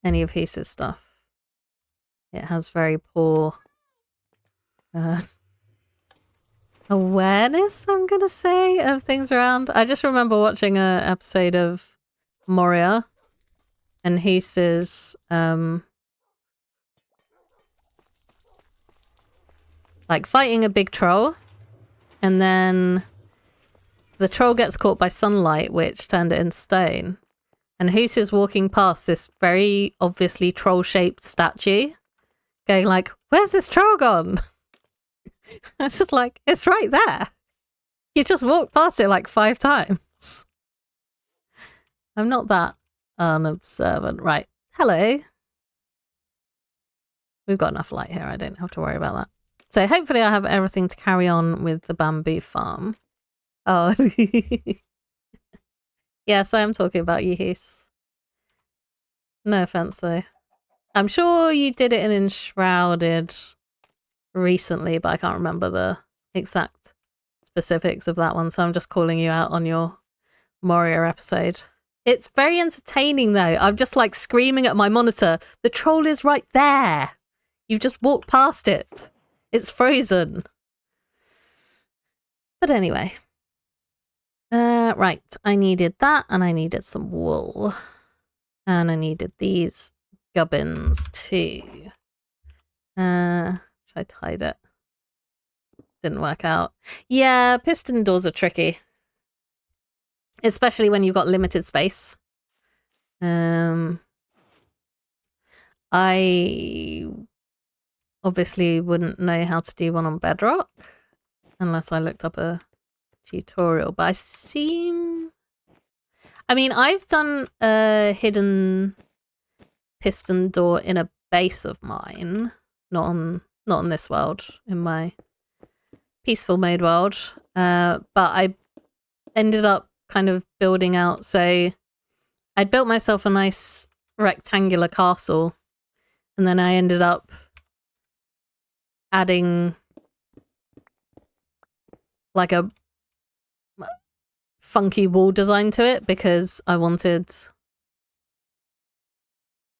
any of Hoost's stuff. It has very poor awareness, I'm gonna say, of things around. I just remember watching an episode of Moria and Hoost's like fighting a big troll, and then the troll gets caught by sunlight, which turned it into stone. And Hoos is walking past this very obviously troll-shaped statue, going like, "Where's this troll gone?" I was just like, "It's right there. You just walked past it like 5 times." I'm not that unobservant. Right. Hello. We've got enough light here. I don't have to worry about that. So hopefully I have everything to carry on with the bamboo farm. Oh. Yes, I am talking about you, Hoos. No offense, though. I'm sure you did it in Enshrouded recently, but I can't remember the exact specifics of that one, so I'm just calling you out on your Moria episode. It's very entertaining, though. I'm just like screaming at my monitor, "The troll is right there! You've just walked past it. It's frozen." But anyway. Right, I needed that, and I needed some wool. And I needed these gubbins too. Tried to hide it. Didn't work out. Yeah, piston doors are tricky. Especially when you've got limited space. I obviously wouldn't know how to do one on Bedrock unless I looked up a tutorial, but I mean, I've done a hidden piston door in a base of mine, not on this world, in my peaceful mode world, but I ended up kind of building out, so I built myself a nice rectangular castle, and then I ended up adding like a funky wall design to it because I wanted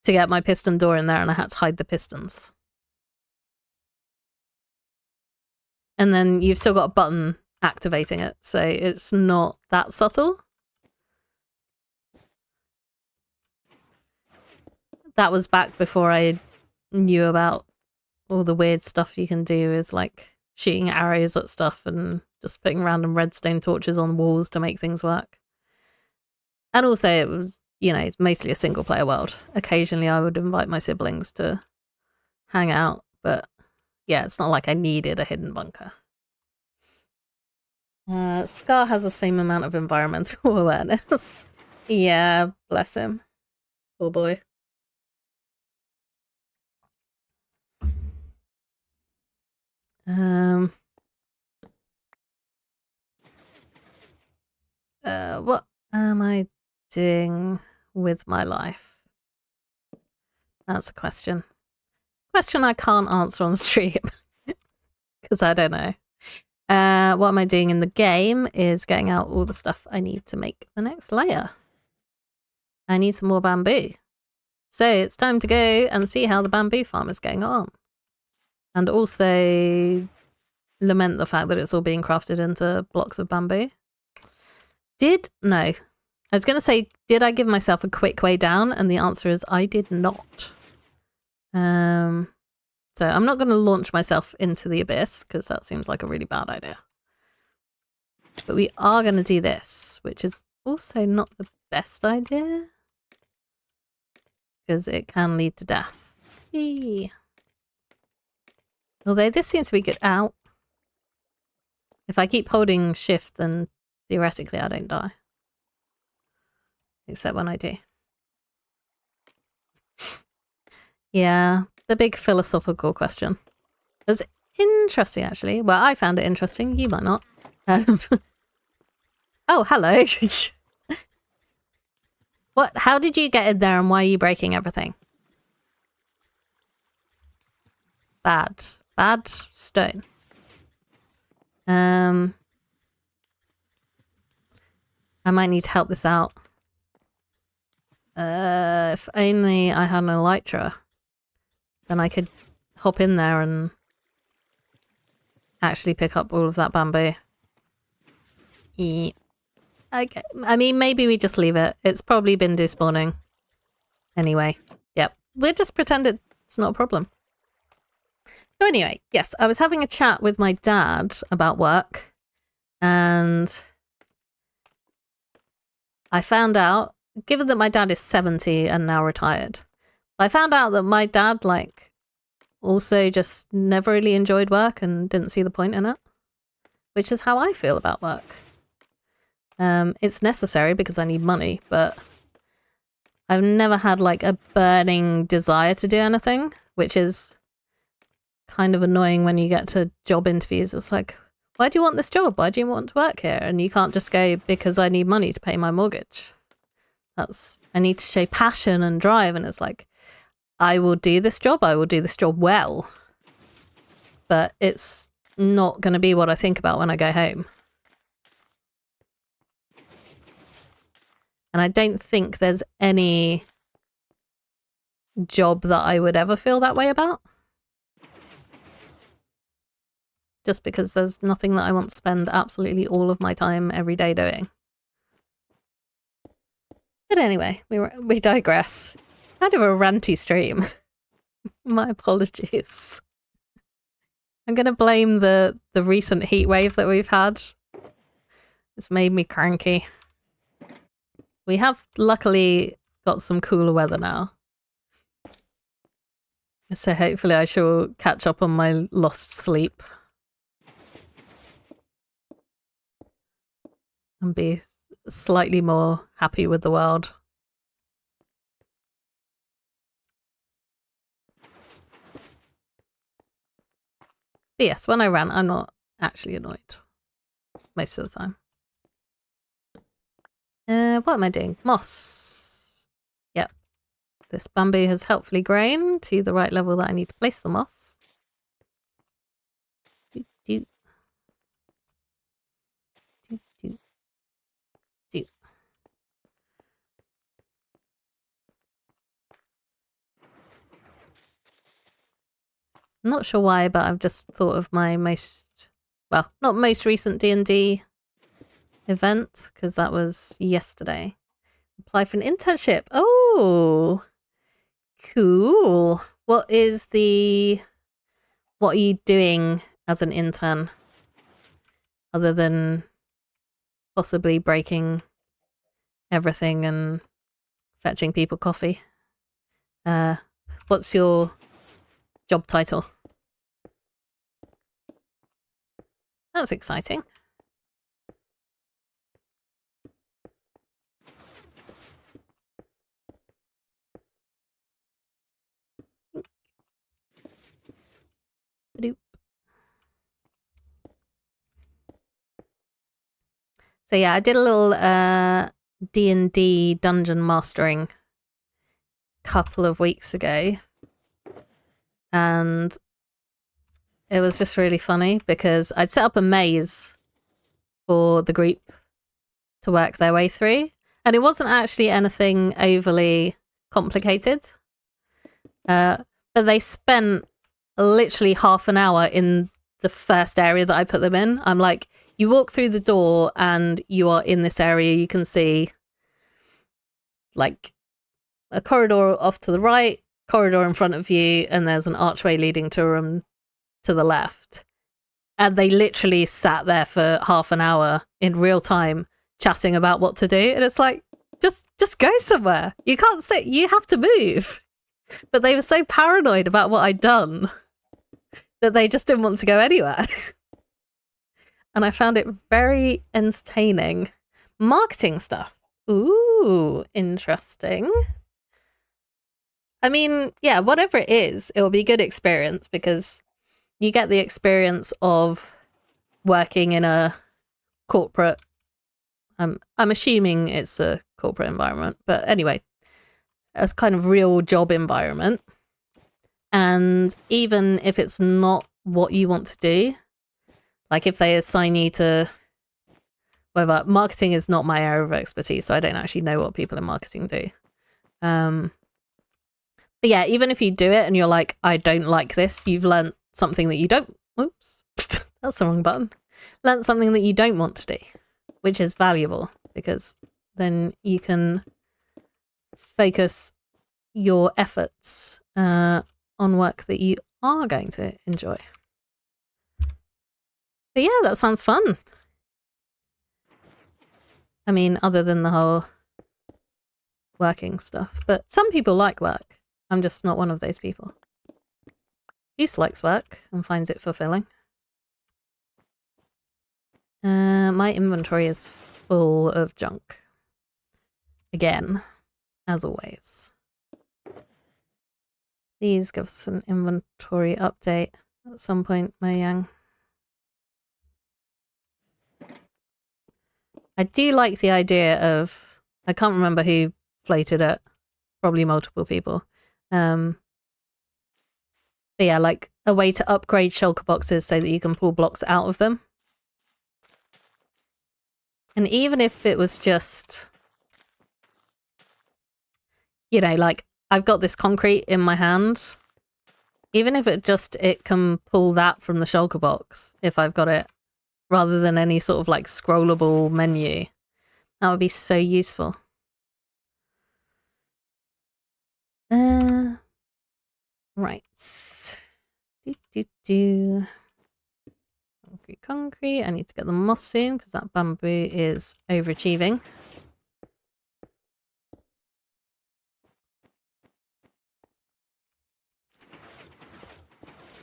to get my piston door in there, and I had to hide the pistons. And then you've still got a button activating it, so it's not that subtle. That was back before I knew about all the weird stuff you can do with like shooting arrows at stuff and just putting random redstone torches on walls to make things work. And also it was, you know, it's mostly a single player world. Occasionally I would invite my siblings to hang out, but yeah, it's not like I needed a hidden bunker. Scar has the same amount of environmental awareness. Yeah, bless him. Poor boy. What am I doing with my life? That's a question. Question I can't answer on stream because I don't know. What am I doing in the game is getting out all the stuff I need to make the next layer. I need some more bamboo. So it's time to go and see how the bamboo farm is getting on. And also lament the fact that it's all being crafted into blocks of bamboo. No. I was going to say, did I give myself a quick way down? And the answer is I did not. So I'm not going to launch myself into the abyss because that seems like a really bad idea. But we are going to do this, which is also not the best idea because it can lead to death. Eee. Although this seems to be good. Out. If I keep holding shift, then theoretically I don't die. Except when I do. Yeah, the big philosophical question. It was interesting, actually. Well, I found it interesting. You might not. Oh, hello. What? How did you get in there and why are you breaking everything? Bad. Bad stone. I might need to help this out. If only I had an elytra, then I could hop in there and actually pick up all of that bamboo. Yeah. Okay. I mean, maybe we just leave it. It's probably been despawning. Anyway, yep. We'll just pretend it's not a problem. So anyway, yes, I was having a chat with my dad about work, and I found out, given that my dad is 70 and now retired, I found out that my dad, like, also just never really enjoyed work and didn't see the point in it, which is how I feel about work. It's necessary because I need money, but I've never had like a burning desire to do anything, which is kind of annoying when you get to job interviews. It's like, why do you want this job? Why do you want to work here? And you can't just go, because I need money to pay my mortgage. I need to show passion and drive. And it's like, I will do this job. I will do this job well. But it's not going to be what I think about when I go home. And I don't think there's any job that I would ever feel that way about. Just because there's nothing that I want to spend absolutely all of my time every day doing. But anyway, we digress. Kind of a ranty stream. My apologies. I'm going to blame the recent heat wave that we've had. It's made me cranky. We have luckily got some cooler weather now. So hopefully I shall catch up on my lost sleep. And be slightly more happy with the world. But yes, when I rant, I'm not actually annoyed. Most of the time. What am I doing? Moss. Yep. This bamboo has helpfully grown to the right level that I need to place the moss. Do, do. Do, do. Do. I'm not sure why, but I've just thought of my not most recent D&D event, because that was yesterday. Apply for an internship. Oh, cool. What are you doing as an intern? Other than possibly breaking everything and fetching people coffee. What's your job title? That's exciting. So yeah, I did a little D&D dungeon mastering a couple of weeks ago. And it was just really funny because I'd set up a maze for the group to work their way through. And it wasn't actually anything overly complicated. But they spent literally half an hour in the first area that I put them in. I'm like, you walk through the door and you are in this area. You can see like a corridor off to the right, corridor in front of you, and there's an archway leading to a room to the left. And they literally sat there for half an hour in real time chatting about what to do. And it's like, just go somewhere. You can't stay, you have to move. But they were so paranoid about what I'd done that they just didn't want to go anywhere. And I found it very entertaining. Marketing stuff. Ooh, interesting. I mean, yeah, whatever it is, it will be a good experience because you get the experience of working in a corporate, I'm assuming it's a corporate environment, but anyway, a kind of real job environment. And even if it's not what you want to do, like if they assign you to whatever, marketing is not my area of expertise, so I don't actually know what people in marketing do. But yeah, even if you do it and you're like, I don't like this, you've learnt something that you don't, oops, that's the wrong button. Learnt something that you don't want to do, which is valuable because then you can focus your efforts on work that you are going to enjoy. But yeah, that sounds fun. I mean, other than the whole working stuff, but some people like work. I'm just not one of those people. Goose likes work and finds it fulfilling. My inventory is full of junk. Again, as always. Please give us an inventory update at some point, Mei Yang. I do like the idea of, I can't remember who floated it, probably multiple people. But yeah, like a way to upgrade shulker boxes so that you can pull blocks out of them. And even if it was just, you know, like I've got this concrete in my hand, even if it can pull that from the shulker box, if I've got it, rather than any sort of like scrollable menu, that would be so useful. Right. Concrete. I need to get the moss soon because that bamboo is overachieving.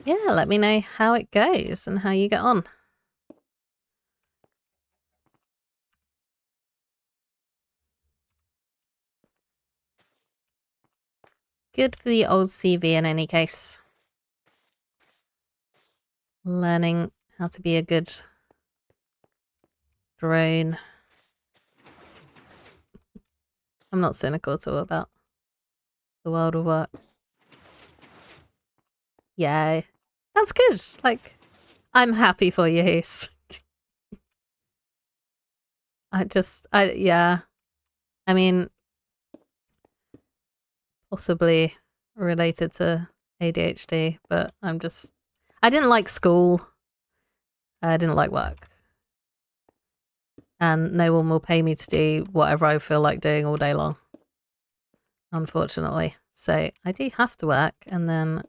Yeah, let me know how it goes and how you get on. Good for the old CV in any case. Learning how to be a good drone. I'm not cynical at all about the world of work. Yeah, that's good. Like, I'm happy for you, Hoos. Yeah. I mean, possibly related to ADHD, but I didn't like school. I didn't like work. And no one will pay me to do whatever I feel like doing all day long, unfortunately. So I do have to work and then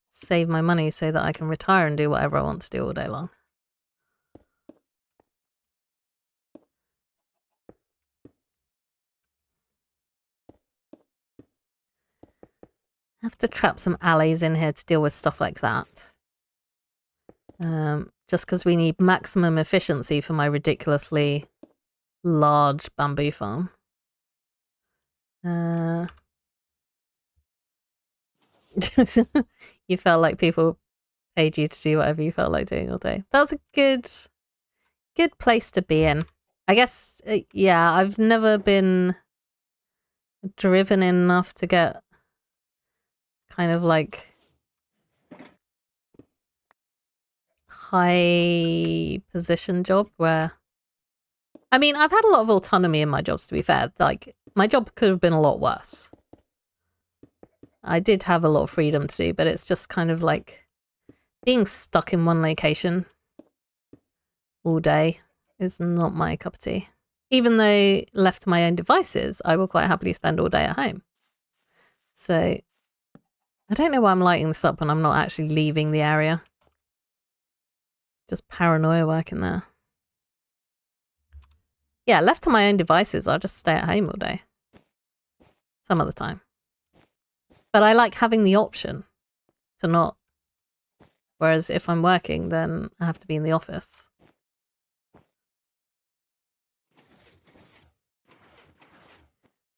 save my money so that I can retire and do whatever I want to do all day long. Have to trap some allies in here to deal with stuff like that. Just because we need maximum efficiency for my ridiculously large bamboo farm. You felt like people paid you to do whatever you felt like doing all day. That's a good place to be in. I guess, yeah, I've never been driven enough to get kind of like high position job where, I mean, I've had a lot of autonomy in my jobs, to be fair. Like, my job could have been a lot worse. I did have a lot of freedom to do, but it's just kind of like being stuck in one location all day is not my cup of tea. Even though left to my own devices, I will quite happily spend all day at home. So I don't know why I'm lighting this up when I'm not actually leaving the area. Just paranoia working there. Yeah, left to my own devices, I'll just stay at home all day. Some of the time. But I like having the option to not. Whereas if I'm working, then I have to be in the office.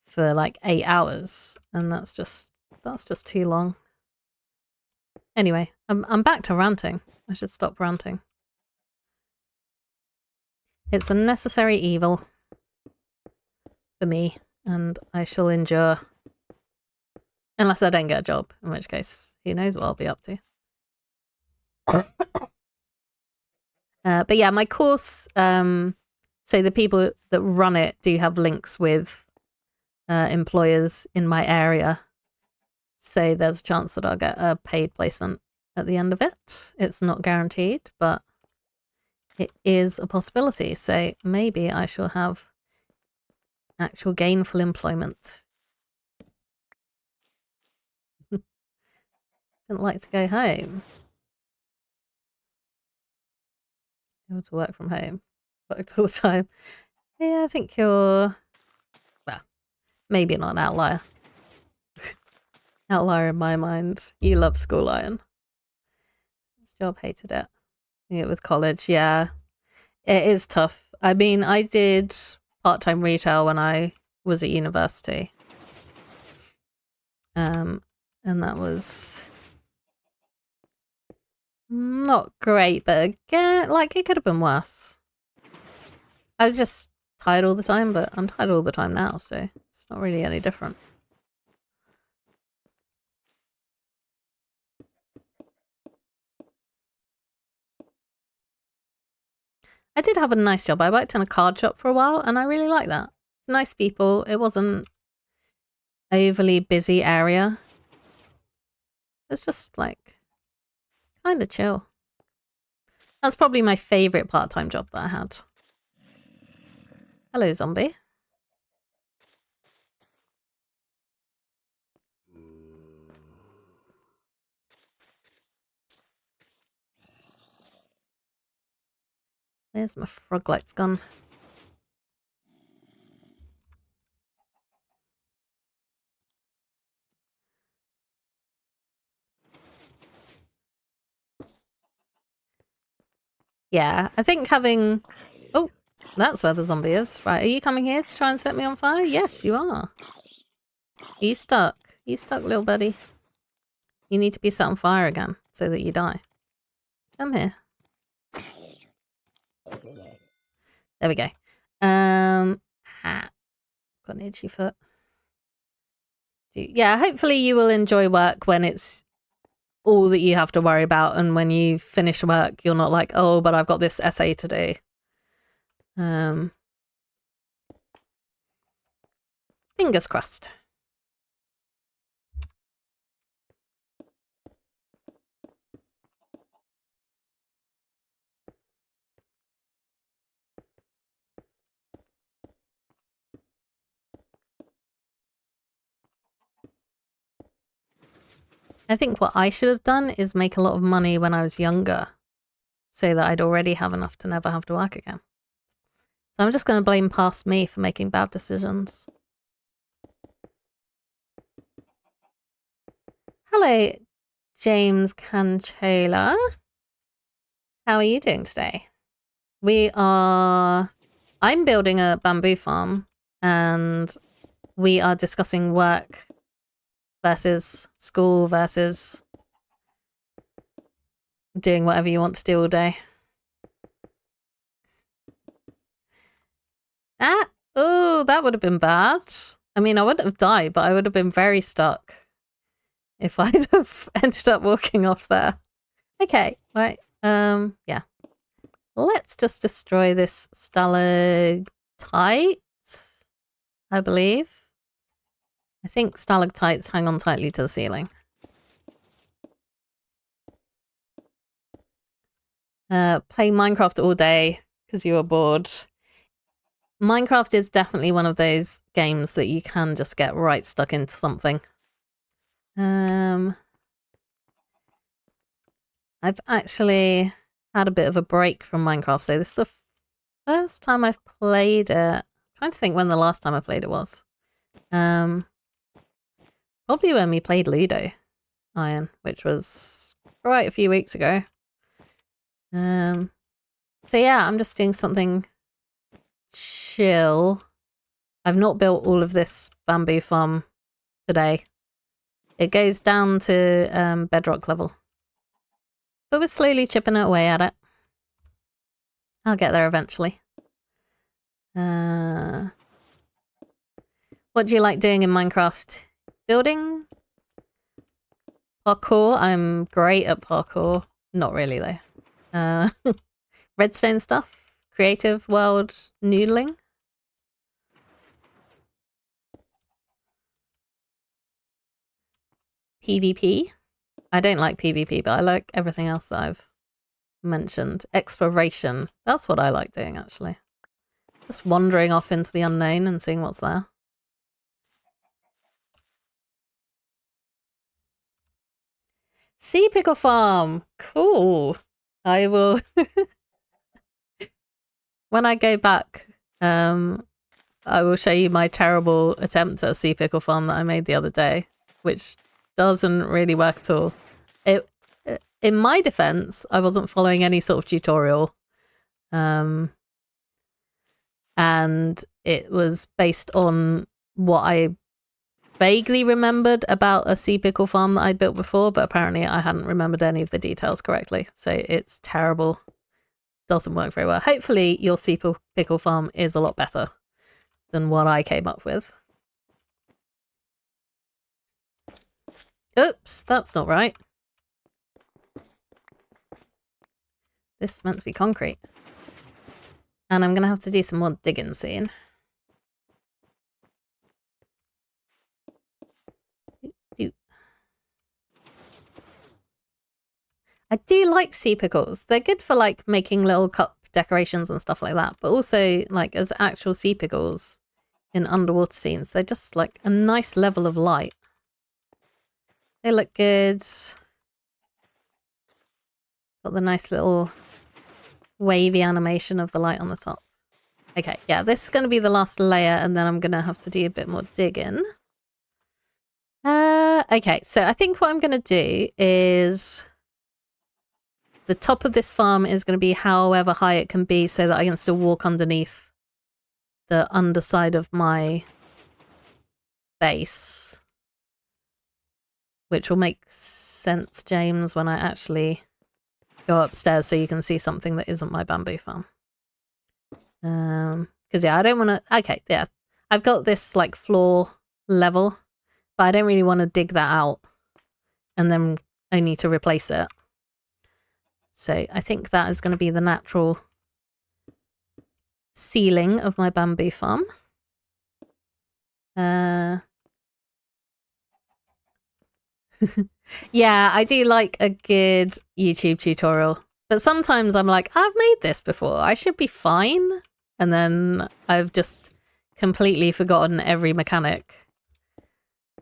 For like 8 hours. And that's just too long. Anyway, I'm back to ranting. I should stop ranting. It's a necessary evil for me, and I shall endure. Unless I don't get a job, in which case, who knows what I'll be up to. But yeah, my course, so the people that run it do have links with employers in my area. So there's a chance that I'll get a paid placement at the end of it. It's not guaranteed, but it is a possibility. So maybe I shall have actual gainful employment. Didn't like to go home. Able to work from home. Worked all the time. Yeah, I think you're, well, maybe not an outlier. Outlier in my mind. You love School Iron. This job, hated it. Yeah, with college, yeah. It is tough. I mean, I did part-time retail when I was at university. And that was not great, but again, like, it could have been worse. I was just tired all the time, but I'm tired all the time now, so it's not really any different. I did have a nice job. I worked in a card shop for a while, and I really liked that. It's nice people. It wasn't overly busy area. It's just like kind of chill. That's probably my favorite part-time job that I had. Hello, zombie. Where's my frog lights gone? Yeah, I think having... Oh, that's where the zombie is. Right, are you coming here to try and set me on fire? Yes, you are. Are you stuck? Are you stuck, little buddy? You need to be set on fire again so that you die. Come here. There we go. Got an itchy foot. Yeah, hopefully you will enjoy work when it's all that you have to worry about, and when you finish work, you're not like, oh, but I've got this essay to do. Fingers crossed. I think what I should have done is make a lot of money when I was younger, so that I'd already have enough to never have to work again. So I'm just going to blame past me for making bad decisions. Hello, James Canchola. How are you doing today? I'm building a bamboo farm, and we are discussing work versus school versus doing whatever you want to do all day. Ah! Oh, that would have been bad. I mean, I wouldn't have died, but I would have been very stuck if I'd have ended up walking off there. Okay, right. Yeah. Let's just destroy this stalactite, I believe. I think stalactites hang on tightly to the ceiling. Play Minecraft all day because you were bored. Minecraft is definitely one of those games that you can just get right stuck into something. I've actually had a bit of a break from Minecraft, so this is the first time I've played it. I'm trying to think when the last time I played it was. Probably when we played Ludo Iron, which was quite a few weeks ago. So yeah, I'm just doing something chill. I've not built all of this bamboo farm today. It goes down to bedrock level. But we're slowly chipping away at it. I'll get there eventually. What do you like doing in Minecraft? Building? Parkour? I'm great at parkour. Not really though. Redstone stuff? Creative world noodling? PvP? I don't like PvP, but I like everything else that I've mentioned. Exploration. That's what I like doing, actually. Just wandering off into the unknown and seeing what's there. Sea pickle farm. Cool. I will... When I go back, I will show you my terrible attempt at a sea pickle farm that I made the other day, which doesn't really work at all. In my defense, I wasn't following any sort of tutorial. And it was based on what I vaguely remembered about a sea pickle farm that I'd built before, but apparently I hadn't remembered any of the details correctly. So it's terrible. Doesn't work very well. Hopefully your sea pickle farm is a lot better than what I came up with. Oops, that's not right. This is meant to be concrete. And I'm going to have to do some more digging soon. I do like sea pickles. They're good for like making little cup decorations and stuff like that. But also like as actual sea pickles in underwater scenes, they're just like a nice level of light. They look good. Got the nice little wavy animation of the light on the top. Okay, yeah, this is going to be the last layer and then I'm going to have to do a bit more digging. Okay, so I think what I'm going to do is the top of this farm is going to be however high it can be so that I can still walk underneath the underside of my base. Which will make sense, James, when I actually go upstairs so you can see something that isn't my bamboo farm. Because yeah, I don't want to... Okay, yeah. I've got this like floor level, but I don't really want to dig that out and then only to replace it. So I think that is going to be the natural ceiling of my bamboo farm. Yeah, I do like a good YouTube tutorial. But sometimes I'm like, I've made this before. I should be fine. And then I've just completely forgotten every mechanic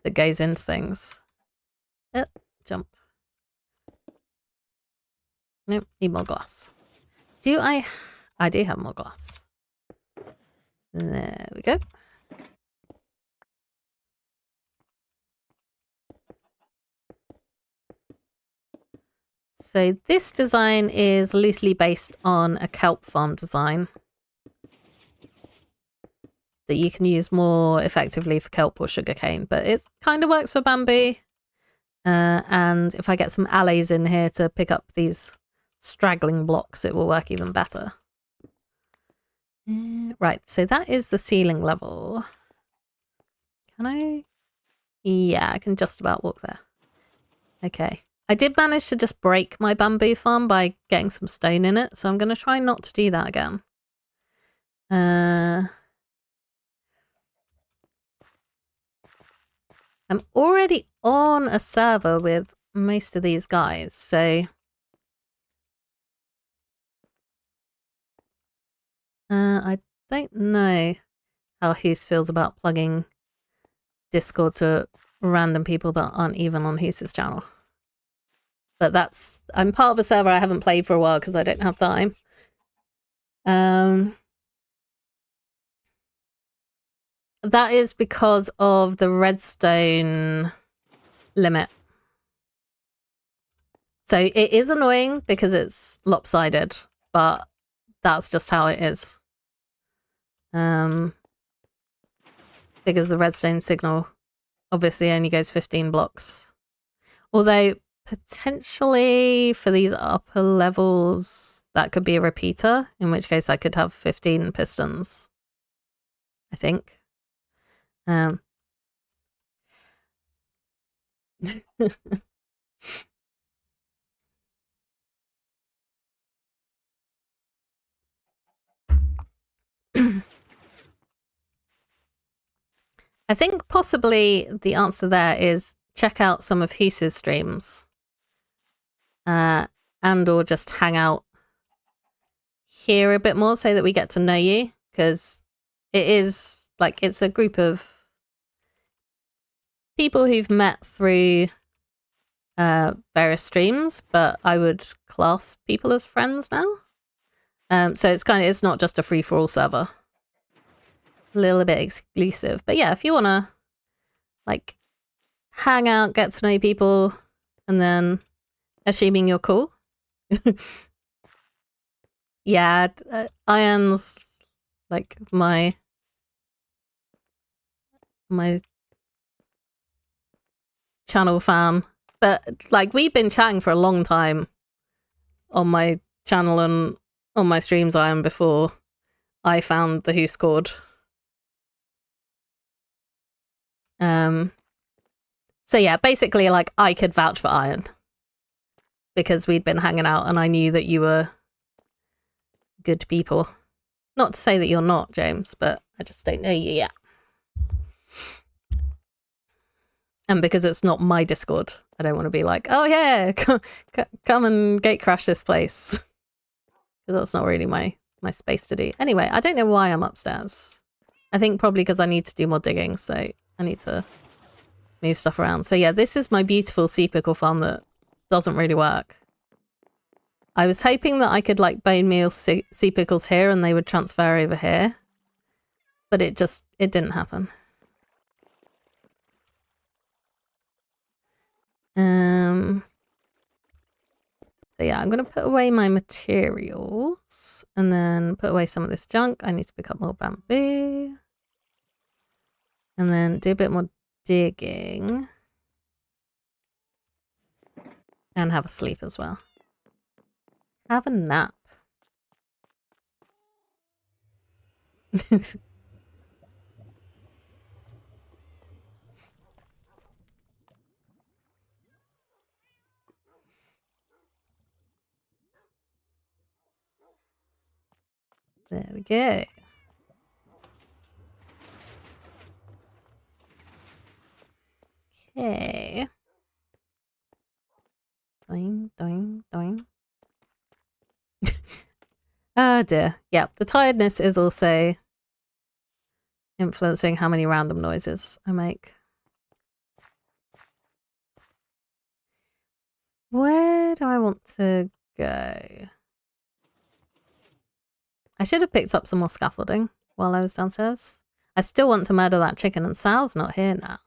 that goes into things. Jump. Nope, need more glass. Do I do have more glass. There we go. So this design is loosely based on a kelp farm design that you can use more effectively for kelp or sugarcane, but it kind of works for bamboo. And if I get some allays in here to pick up these straggling blocks, it will work even better. Right, so that is the ceiling level. Can I? Yeah, I can just about walk there. Okay. I did manage to just break my bamboo farm by getting some stone in it, so I'm going to try not to do that again. I'm already on a server with most of these guys, so... I don't know how Hus feels about plugging Discord to random people that aren't even on Hus's channel. But that's... I'm part of a server I haven't played for a while because I don't have time. That is because of the redstone limit. So it is annoying because it's lopsided, but that's just how it is. Because the redstone signal obviously only goes 15 blocks. Although potentially for these upper levels, that could be a repeater, in which case I could have 15 pistons, I think. I think possibly the answer there is check out some of Hus's streams. And or just hang out here a bit more so that we get to know you, because it is like it's a group of people who've met through various streams, but I would class people as friends now. So it's not just a free-for-all server. A little bit exclusive. But yeah, if you wanna like hang out, get to know people, and then assuming you're cool. Yeah, Iron's like my channel fan. But like we've been chatting for a long time on my channel and on my streams, Iron, before I found the Huscord. So yeah, basically like I could vouch for Iron because we'd been hanging out and I knew that you were good people. Not to say that you're not, James, but I just don't know you yet. And because it's not my Discord, I don't want to be like, oh yeah, come and gate crash this place. Because that's not really my space to do. Anyway, I don't know why I'm upstairs. I think probably because I need to do more digging, so I need to move stuff around. So yeah, this is my beautiful sea pickle farm that doesn't really work. I was hoping that I could like bone meal sea pickles here and they would transfer over here. But it didn't happen. So yeah, I'm going to put away my materials and then put away some of this junk. I need to pick up more bamboo. And then do a bit more digging. And have a sleep as well. Have a nap. There we go. Okay. Doing, doing, doing. Oh dear. Yeah, the tiredness is also influencing how many random noises I make. Where do I want to go? I should have picked up some more scaffolding while I was downstairs. I still want to murder that chicken, and Sal's not here now.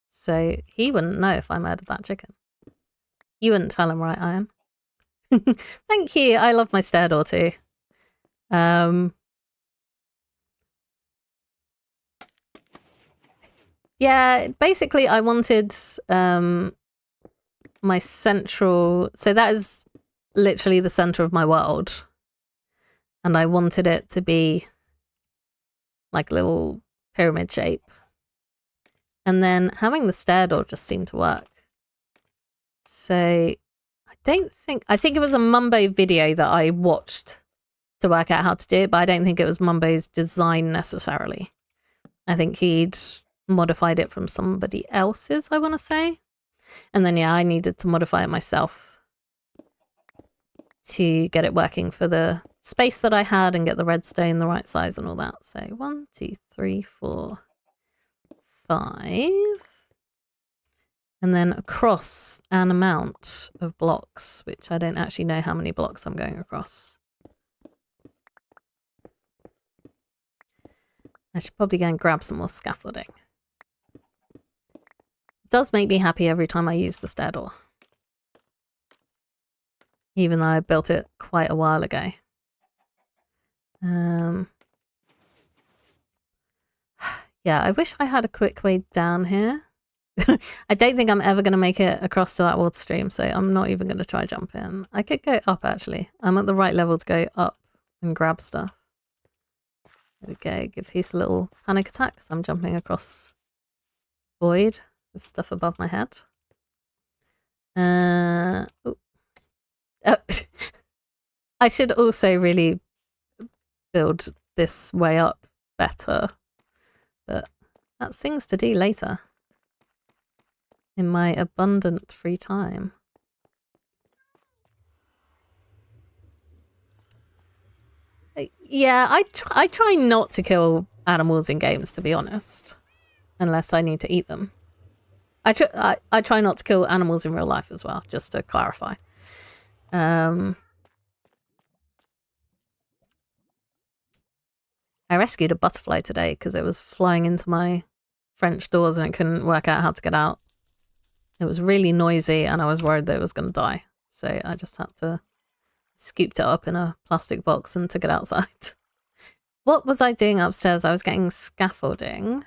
So he wouldn't know if I murdered that chicken. You wouldn't tell him, right, Iron? Thank you. I love my stair door too. Yeah, basically I wanted my central... So that is literally the center of my world. And I wanted it to be like a little pyramid shape. And then having the stair door just seemed to work. So I think it was a Mumbo video that I watched to work out how to do it, but I don't think it was Mumbo's design necessarily. I think he'd modified it from somebody else's, I want to say. And then, yeah, I needed to modify it myself to get it working for the space that I had and get the redstone the right size and all that. So 1, 2, 3, 4, 5. And then across an amount of blocks, which I don't actually know how many blocks I'm going across. I should probably go and grab some more scaffolding. It does make me happy every time I use the stair door. Even though I built it quite a while ago. Yeah, I wish I had a quick way down here. I don't think I'm ever going to make it across to that water stream, so I'm not even going to try jump in. I could go up, actually. I'm at the right level to go up and grab stuff. There we go. Give Heath a little panic attack because I'm jumping across void with stuff above my head. Oh. I should also really build this way up better, but that's things to do later in my abundant free time. Yeah, I try not to kill animals in games, to be honest, unless I need to eat them. I try not to kill animals in real life as well, just to clarify. I rescued a butterfly today because it was flying into my French doors and it couldn't work out how to get out. It was really noisy and I was worried that it was going to die. So I just had to scoop it up in a plastic box and took it outside. What was I doing upstairs? I was getting scaffolding.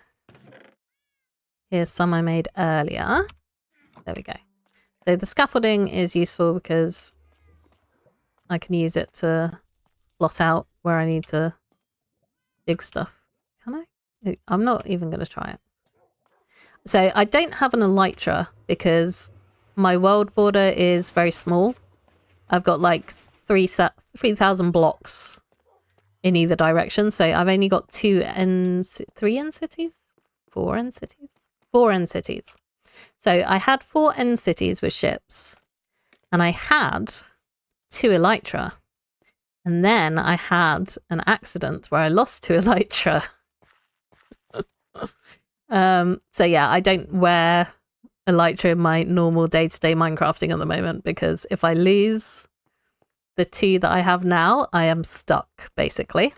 Here's some I made earlier. There we go. So the scaffolding is useful because I can use it to blot out where I need to dig stuff. Can I? I'm not even going to try it. So I don't have an elytra because my world border is very small. I've got like 3,000 blocks in either direction. So I've only got 3 end cities? 4 end cities? 4 end cities. So I had 4 end cities with ships and I had 2 elytra. And then I had an accident where I lost 2 elytra. So yeah, I don't wear elytra in my normal day-to-day Minecrafting at the moment because if I lose the 2 that I have now, I am stuck, basically.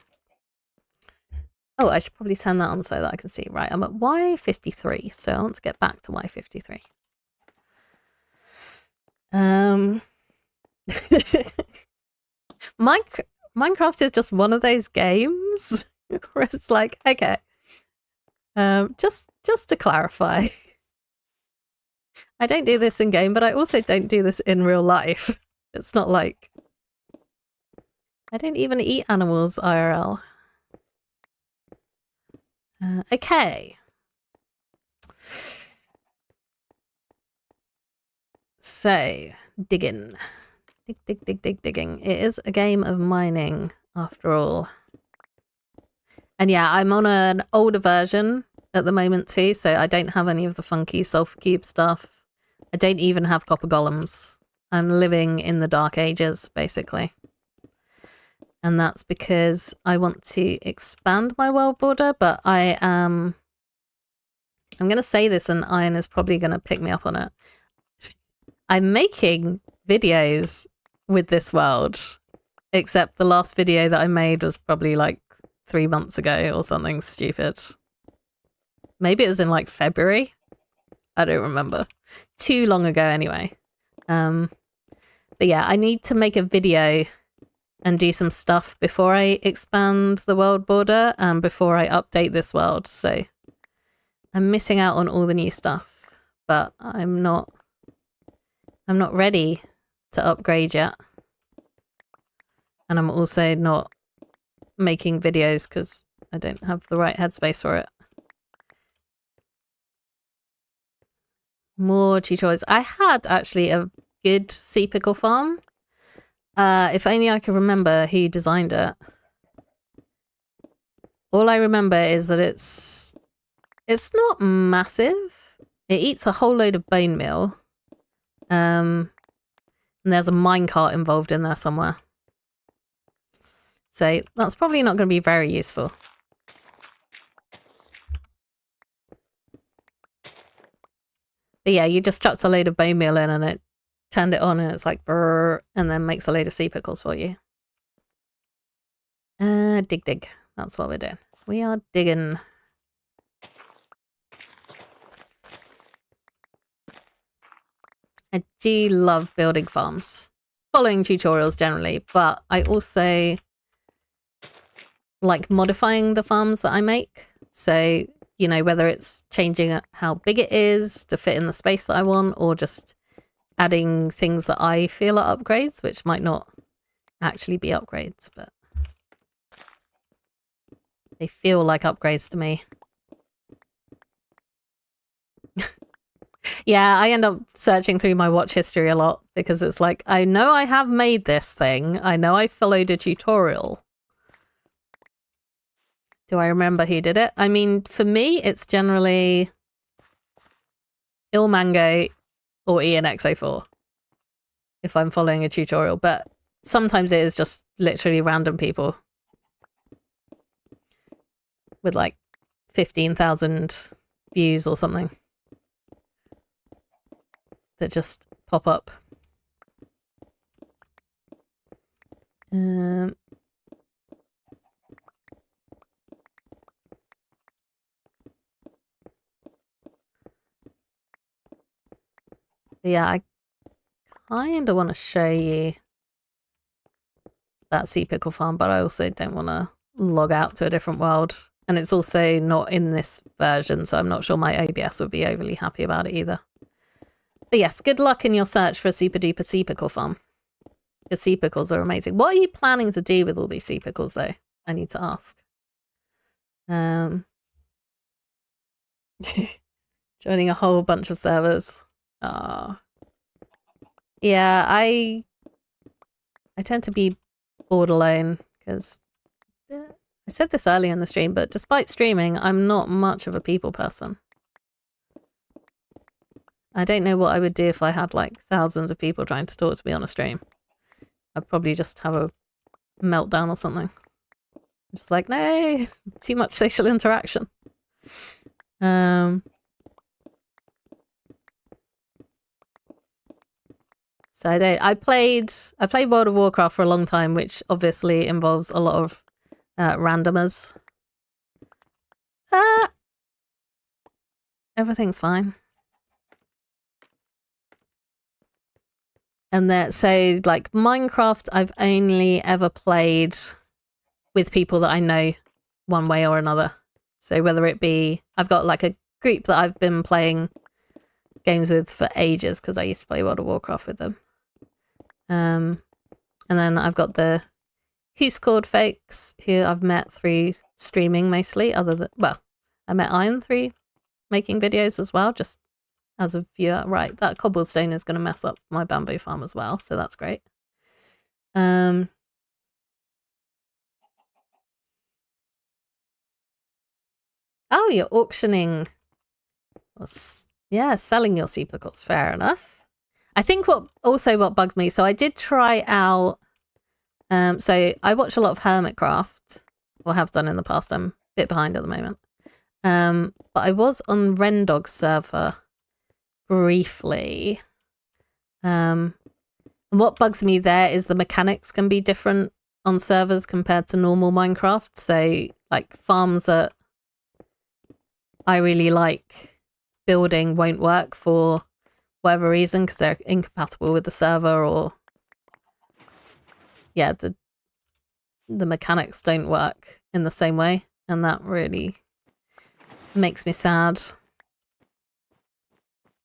Oh, I should probably turn that on so that I can see. Right, I'm at Y53, so I want to get back to Y53. Minecraft is just one of those games where it's like, okay, just to clarify, I don't do this in game, but I also don't do this in real life. It's not like I don't even eat animals IRL. Okay. So, digging. Digging. It is a game of mining, after all. And yeah, I'm on an older version at the moment too, so I don't have any of the funky sulfur cube stuff. I don't even have copper golems. I'm living in the dark ages, basically. And that's because I want to expand my world border, but I'm going to say this and Iron is probably going to pick me up on it. I'm making videos with this world, except the last video that I made was probably like 3 months ago or something stupid. Maybe it was in like February. I don't remember. Too long ago anyway. But yeah, I need to make a video and do some stuff before I expand the world border and before I update this world. So I'm missing out on all the new stuff, but I'm not ready to upgrade yet. And I'm also not making videos because I don't have the right headspace for it. More tutorials. I had actually a good sea pickle farm. If only I could remember who designed it. All I remember is that it's not massive. It eats a whole load of bone meal. And there's a minecart involved in there somewhere. So that's probably not going to be very useful. But yeah, you just chucked a load of bone meal in and it turned it on and it's like brrr, and then makes a load of sea pickles for you. Dig. That's what we're doing. We are digging. I do love building farms. Following tutorials generally, but I also like modifying the farms that I make. So, you know, whether it's changing how big it is to fit in the space that I want, or just adding things that I feel are upgrades, which might not actually be upgrades, but they feel like upgrades to me. Yeah, I end up searching through my watch history a lot because it's like, I know I have made this thing. I know I followed a tutorial. Do I remember who did it? I mean, for me, it's generally ilmango or ENX04 if I'm following a tutorial, but sometimes it is just literally random people with like 15,000 views or something that just pop up. Yeah, I kind of want to show you that sea pickle farm, but I also don't want to log out to a different world. And it's also not in this version, so I'm not sure my OBS would be overly happy about it either. But yes, good luck in your search for a super duper sea pickle farm. Your sea pickles are amazing. What are you planning to do with all these sea pickles, though? I need to ask. Joining a whole bunch of servers. Yeah, I tend to be bored alone because I said this earlier in the stream, but despite streaming, I'm not much of a people person. I don't know what I would do if I had like thousands of people trying to talk to me on a stream. I'd probably just have a meltdown or something. Just like, no, too much social interaction. So I played World of Warcraft for a long time, which obviously involves a lot of randomers. Everything's fine. And that, so like Minecraft, I've only ever played with people that I know one way or another. So whether it be, I've got like a group that I've been playing games with for ages because I used to play World of Warcraft with them. And then I've got the Whoscored folks who I've met through streaming mostly, other than, well, I met Iron through making videos as well, just as a viewer. Right, that cobblestone is going to mess up my bamboo farm as well, so that's great. Oh, you're auctioning. Yeah, selling your sea pickles. Fair enough. I think what bugged me, so I did try out, so I watch a lot of Hermitcraft, or have done in the past. I'm a bit behind at the moment. But I was on Rendog's server briefly. And what bugs me there is the mechanics can be different on servers compared to normal Minecraft. So like farms that I really like building won't work for whatever reason because they're incompatible with the server, or yeah, the mechanics don't work in the same way, and that really makes me sad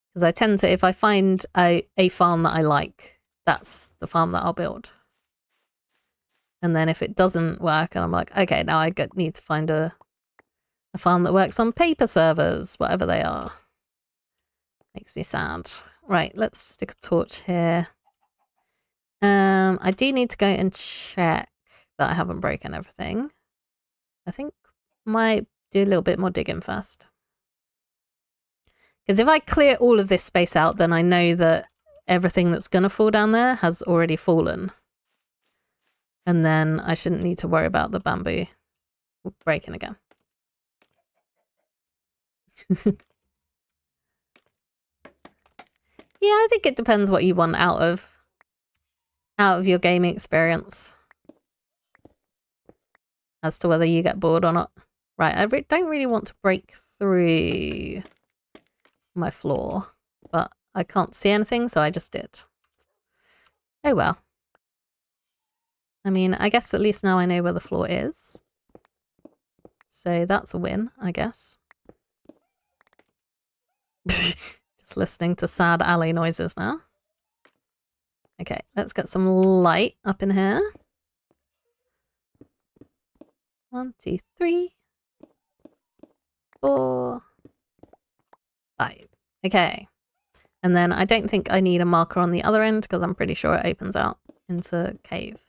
because I tend to, if I find a farm that I like, that's the farm that I'll build. And then if it doesn't work, and I'm like, okay, now I need to find a farm that works on paper servers, whatever they are. Makes me sad. Right, let's stick a torch here. I do need to go and check that I haven't broken everything. I think might do a little bit more digging first. Because if I clear all of this space out, then I know that everything that's going to fall down there has already fallen. And then I shouldn't need to worry about the bamboo breaking again. Yeah, I think it depends what you want out of your gaming experience as to whether you get bored or not. Right, I don't really want to break through my floor, but I can't see anything, so I just did. Oh well. I mean, I guess at least now I know where the floor is. So that's a win, I guess. Just listening to sad alley noises now. Okay, let's get some light up in here. 1, 2, 3, 4, 5. Okay. And then I don't think I need a marker on the other end because I'm pretty sure it opens out into cave.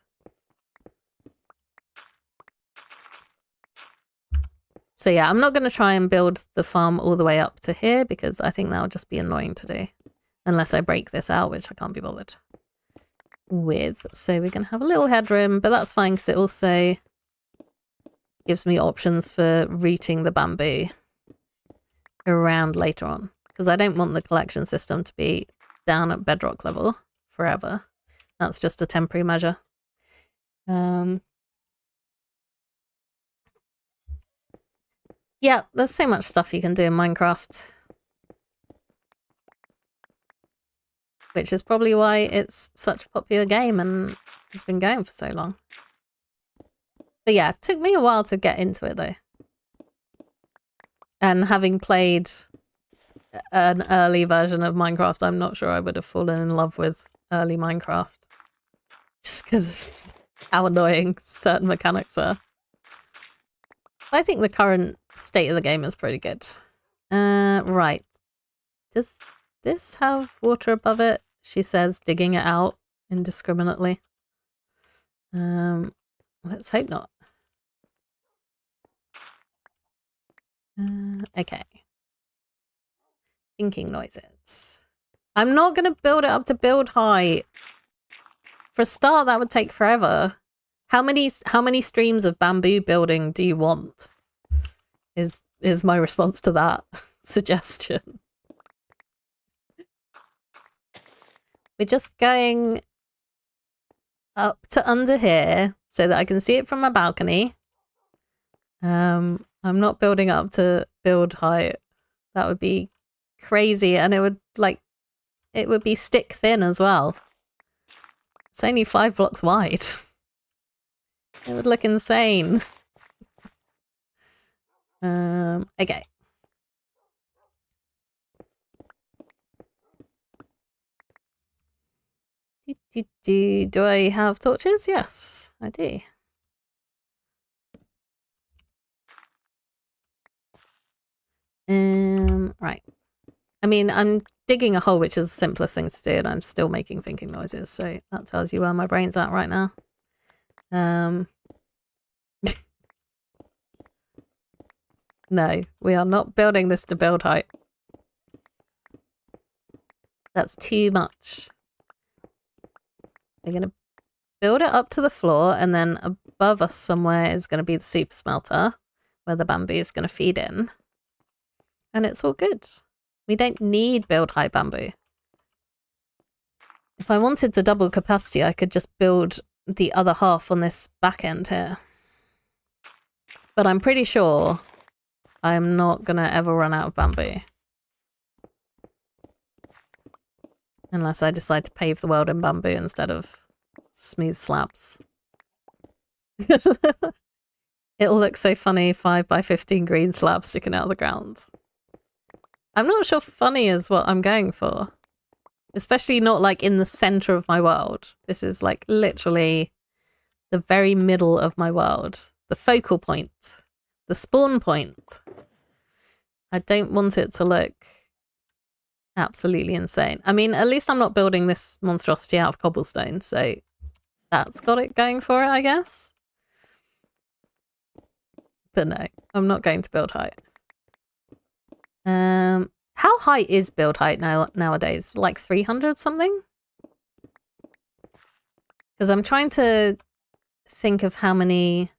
So yeah, I'm not going to try and build the farm all the way up to here because I think that'll just be annoying to do. Unless I break this out, which I can't be bothered with. So we're going to have a little headroom, but that's fine because it also gives me options for routing the bamboo around later on. Because I don't want the collection system to be down at bedrock level forever. That's just a temporary measure. Yeah, there's so much stuff you can do in Minecraft. Which is probably why it's such a popular game and has been going for so long. But yeah, it took me a while to get into it though. And having played an early version of Minecraft, I'm not sure I would have fallen in love with early Minecraft. Just because of how annoying certain mechanics were. I think the current state of the game is pretty good. Right. Does this have water above it? She says, digging it out indiscriminately. Let's hope not. Okay. Thinking noises. I'm not going to build it up to build height. For a start, that would take forever. How many streams of bamboo building do you want? Is my response to that suggestion. We're just going up to under here so that I can see it from my balcony. I'm not building up to build height. That would be crazy, and it would be stick thin as well. It's only 5 blocks wide. It would look insane. Okay. Do I have torches? Yes, I do. Right. I mean, I'm digging a hole, which is the simplest thing to do, and I'm still making thinking noises, so that tells you where my brain's at right now. No, we are not building this to build height. That's too much. We're going to build it up to the floor, and then above us somewhere is going to be the super smelter, where the bamboo is going to feed in. And it's all good. We don't need build height bamboo. If I wanted to double capacity, I could just build the other half on this back end here. But I'm pretty sure I'm not going to ever run out of bamboo. Unless I decide to pave the world in bamboo instead of smooth slabs. It'll look so funny, 5x15 green slabs sticking out of the ground. I'm not sure funny is what I'm going for. Especially not like in the center of my world. This is like literally the very middle of my world, the focal point, the spawn point. I don't want it to look absolutely insane. I mean, at least I'm not building this monstrosity out of cobblestone, so that's got it going for it, I guess. But no, I'm not going to build height. How high is build height nowadays? Like 300 something? Because I'm trying to think of how many,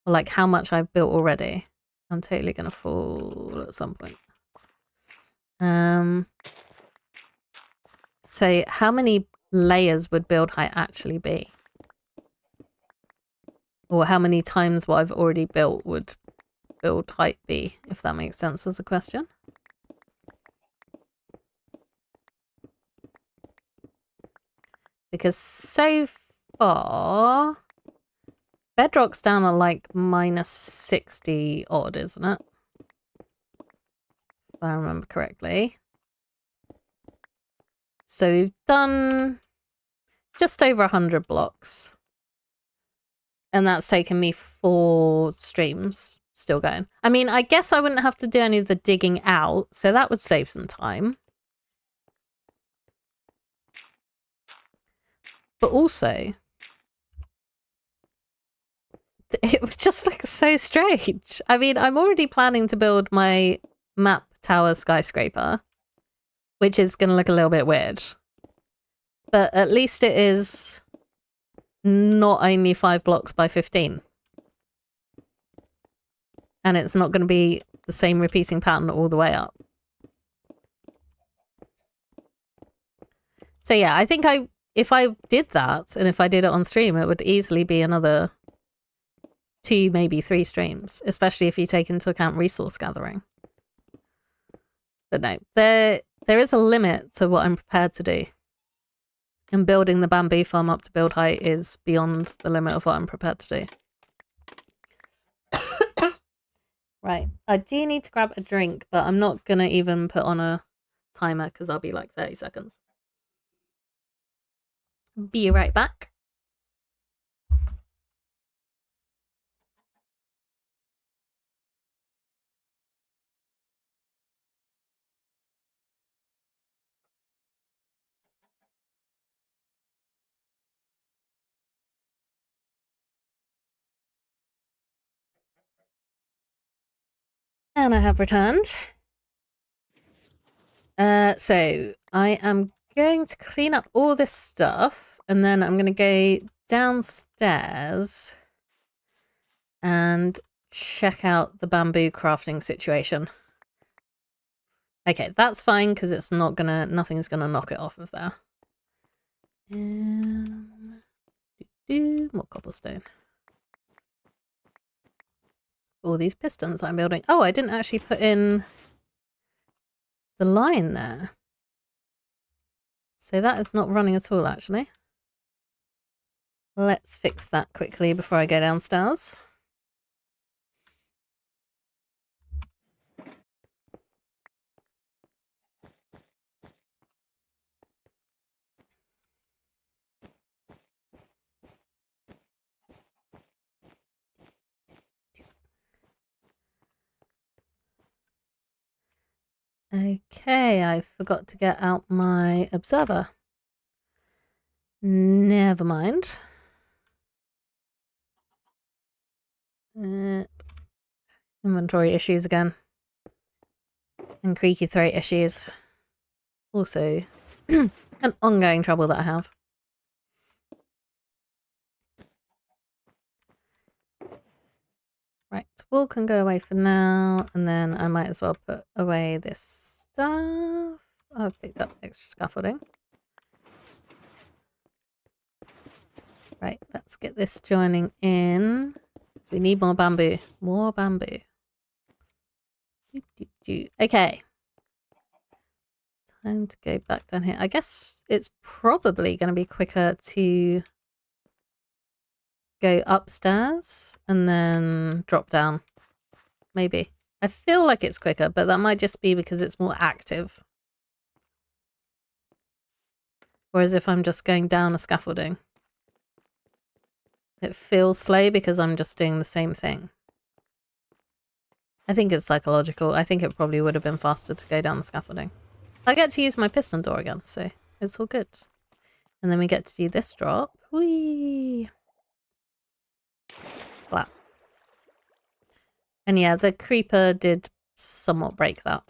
or like how much I've built already. I'm totally gonna fall at some point. So how many layers would build height actually be? Or how many times what I've already built would build height be, if that makes sense as a question? Because so far, Bedrock's down at like -60 odd, isn't it? If I remember correctly. So we've done just over 100 blocks. And that's taken me 4 streams still going. I mean, I guess I wouldn't have to do any of the digging out, so that would save some time. But also, it was just like so strange. I mean, I'm already planning to build my map tower skyscraper, which is going to look a little bit weird. But at least it is not only 5 blocks by 15. And it's not going to be the same repeating pattern all the way up. So yeah, I think if I did that, and if I did it on stream, it would easily be another 2, maybe 3 streams, especially if you take into account resource gathering. But no, there is a limit to what I'm prepared to do. And building the bamboo farm up to build height is beyond the limit of what I'm prepared to do. Right, I do need to grab a drink, but I'm not going to even put on a timer because I'll be like 30 seconds. Be right back. And I have returned. So I am going to clean up all this stuff, and then I'm going to go downstairs and check out the bamboo crafting situation. Okay, that's fine because it's not gonna, nothing's gonna knock it off of there. More cobblestone. All these pistons I'm building. Oh, I didn't actually put in the line there. So that is not running at all, actually. Let's fix that quickly before I go downstairs. Okay, I forgot to get out my observer. Never mind. Inventory issues again. And creaky throat issues. Also, an ongoing trouble that I have. Right, wool can go away for now, and then I might as well put away this stuff. I've picked up extra scaffolding. Right, let's get this joining in. So we need more bamboo. More bamboo. Okay. Time to go back down here. I guess it's probably going to be quicker to go upstairs and then drop down. Maybe. I feel like it's quicker, but that might just be because it's more active. Whereas if I'm just going down a scaffolding. It feels slow because I'm just doing the same thing. I think it's psychological. I think it probably would have been faster to go down the scaffolding. I get to use my piston door again, so it's all good. And then we get to do this drop. Whee! Splat. And yeah, the creeper did somewhat break that.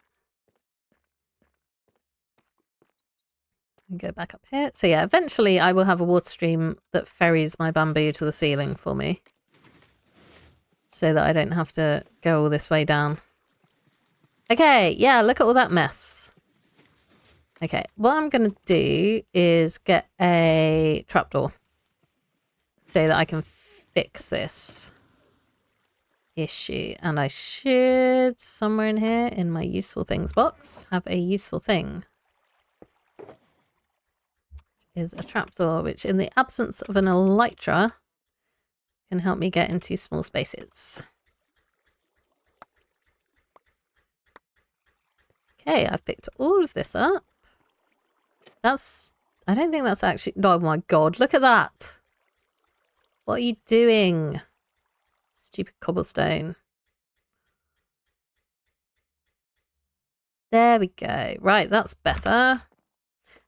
Go back up here. So yeah, eventually I will have a water stream that ferries my bamboo to the ceiling for me. So that I don't have to go all this way down. Okay, yeah, look at all that mess. Okay, what I'm going to do is get a trapdoor. So that I can fix this issue. And I should, somewhere in here, in my useful things box, have a useful thing. Is a trapdoor, which in the absence of an elytra can help me get into small spaces. Okay, I've picked all of this up. I don't think that's actually, oh my god, look at that. What are you doing? Stupid cobblestone. There we go. Right, that's better.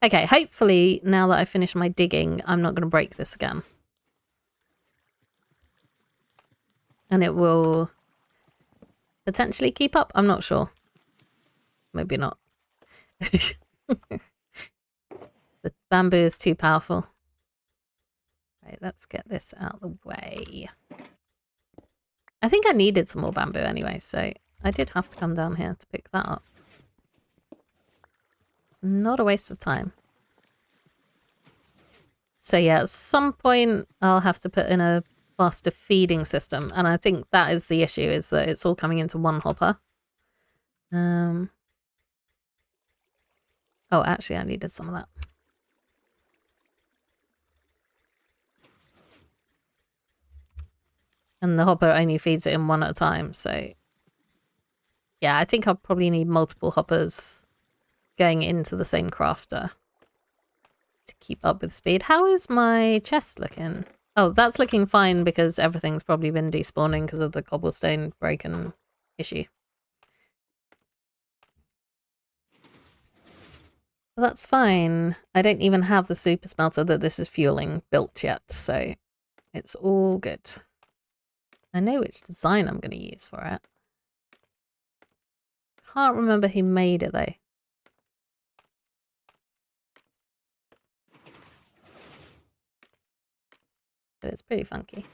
Okay, hopefully now that I finish my digging, I'm not going to break this again. And it will potentially keep up. I'm not sure. Maybe not. The bamboo is too powerful. Right, let's get this out of the way. I think I needed some more bamboo anyway, so I did have to come down here to pick that up. It's not a waste of time. So yeah, at some point I'll have to put in a faster feeding system, and I think that is the issue, is that it's all coming into one hopper. Oh, actually I needed some of that. And the hopper only feeds it in one at a time, so yeah, I think I'll probably need multiple hoppers going into the same crafter to keep up with speed. How is my chest looking? Oh, that's looking fine because everything's probably been despawning because of the cobblestone broken issue. Well, that's fine. I don't even have the super smelter that this is fueling built yet, so it's all good. I know which design I'm going to use for it. Can't remember who made it though. But it's pretty funky.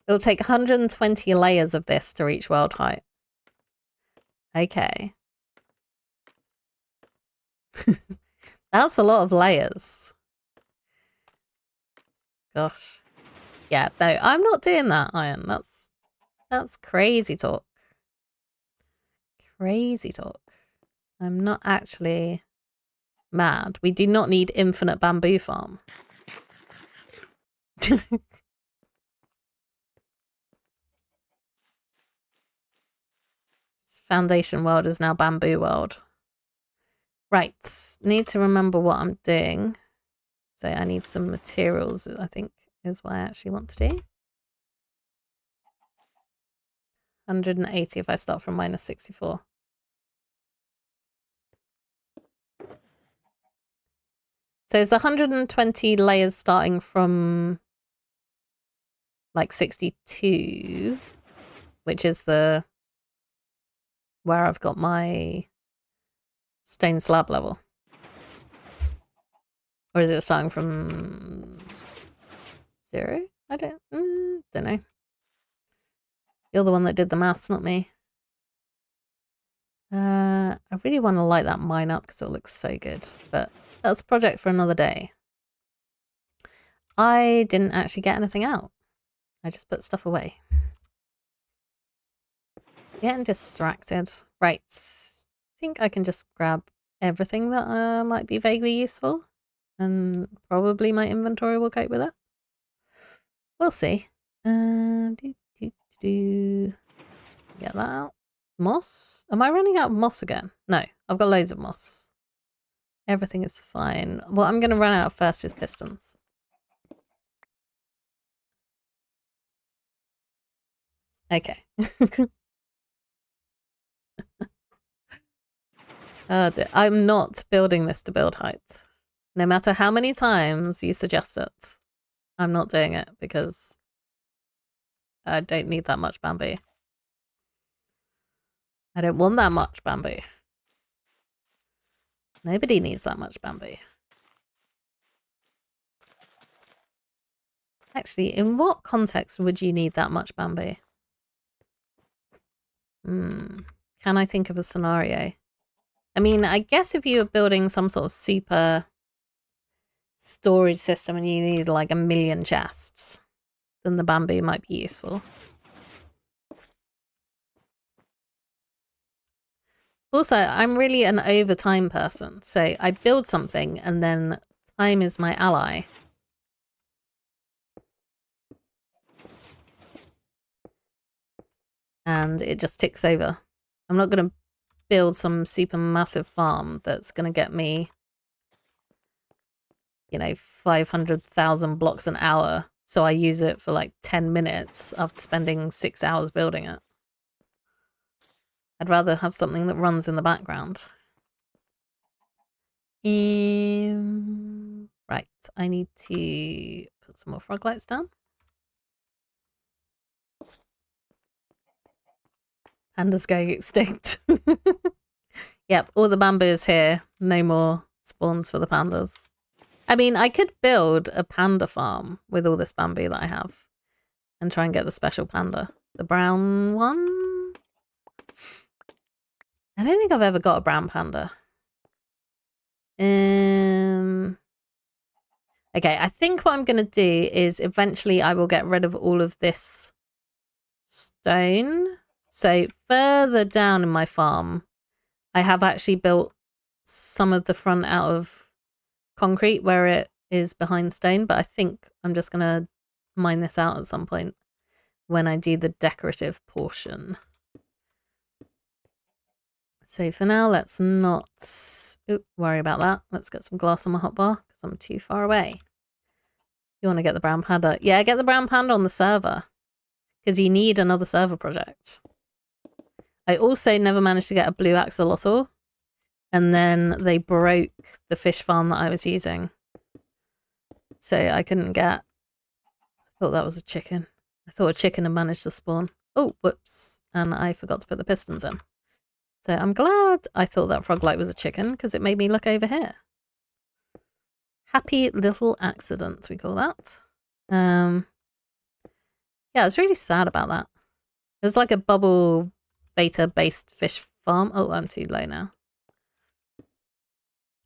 It'll take 120 layers of this to reach world height. Okay. That's a lot of layers. Gosh. Yeah, no, I'm not doing that, Iron. That's crazy talk. Crazy talk. I'm not actually mad. We do not need infinite bamboo farm. Foundation world is now bamboo world. Right, need to remember what I'm doing. So I need some materials, I think, is what I actually want to do. 180 if I start from minus 64. So is the 120 layers starting from like 62, which is the where I've got my stone slab level? Or is it starting from 0? I don't know. You're the one that did the maths, not me. I really want to light that mine up because it looks so good, but that's a project for another day. I didn't actually get anything out. I just put stuff away. Getting distracted. Right. I think I can just grab everything that might be vaguely useful. And probably my inventory will cope with it. We'll see. Get that out. Moss? Am I running out of moss again? No, I've got loads of moss. Everything is fine. What I'm going to run out of first is pistons. Okay. Oh dear. I'm not building this to build height. No matter how many times you suggest it, I'm not doing it because I don't need that much bamboo. I don't want that much bamboo. Nobody needs that much bamboo. Actually, in what context would you need that much bamboo? Can I think of a scenario? I mean, I guess if you were building some sort of super storage system and you need like 1 million chests, then the bamboo might be useful. Also, I'm really an over time person, so I build something and then time is my ally. And it just ticks over. I'm not going to build some super massive farm that's going to get me, 500,000 blocks an hour. So I use it for like 10 minutes after spending 6 hours building it. I'd rather have something that runs in the background. Right, I need to put some more frog lights down. Pandas going extinct. Yep, all the bamboos here. No more spawns for the pandas. I mean, I could build a panda farm with all this bamboo that I have and try and get the special panda. The brown one? I don't think I've ever got a brown panda. Okay, I think what I'm going to do is eventually I will get rid of all of this stone. So further down in my farm, I have actually built some of the front out of concrete where it is behind stone, but I think I'm just going to mine this out at some point when I do the decorative portion. So for now, let's not worry about that. Let's get some glass on my hotbar because I'm too far away. You want to get the brown panda? Yeah, get the brown panda on the server because you need another server project. I also never managed to get a blue axolotl, and then they broke the fish farm that I was using. So I couldn't get... I thought that was a chicken. I thought a chicken had managed to spawn. Oh, whoops. And I forgot to put the pistons in. So I'm glad I thought that frog light was a chicken because it made me look over here. Happy little accident, we call that. Yeah, I was really sad about that. It was like a bubble beta-based fish farm. Oh, I'm too low now.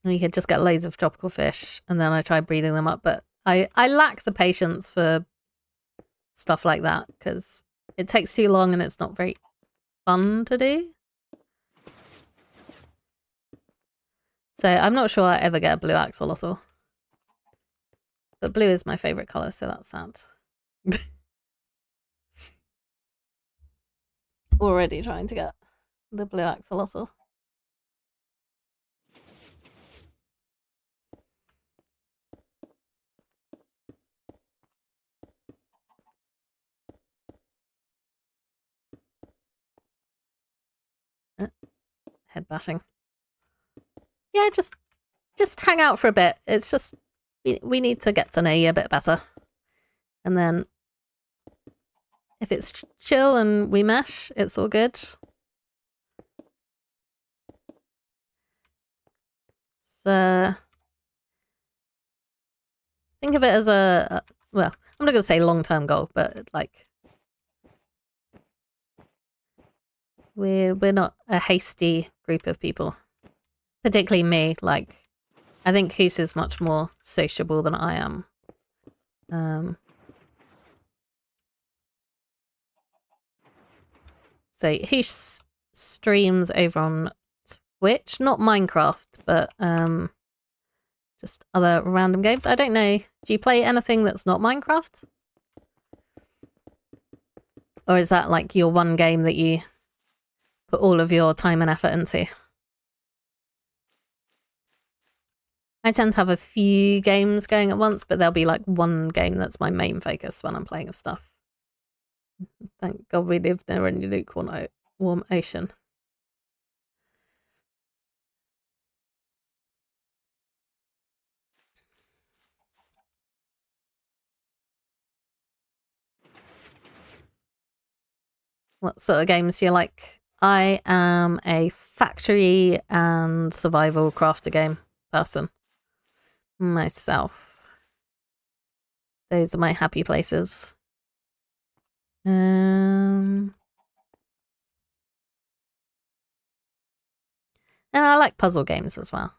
You could just get loads of tropical fish, and then I tried breeding them up, but I lack the patience for stuff like that because it takes too long and it's not very fun to do. So I'm not sure I ever get a blue axolotl. But blue is my favourite colour, so that's sad. Already trying to get the blue axolotl. Head bashing. Yeah, just hang out for a bit. It's just we need to get to know you a bit better. And then if it's chill and we mesh, it's all good. So think of it as well, I'm not going to say long-term goal, but like we're not a hasty group of people. Particularly me, like I think Hoos is much more sociable than I am. So Hoos streams over on Twitch, not Minecraft, but just other random games. I don't know. Do you play anything that's not Minecraft? Or is that like your one game that you put all of your time and effort into? I tend to have a few games going at once, but there'll be like one game that's my main focus when I'm playing of stuff. Thank God we live near a lukewarm ocean. What sort of games do you like? I am a factory and survival crafter game person. Myself. Those are my happy places. And I like puzzle games as well.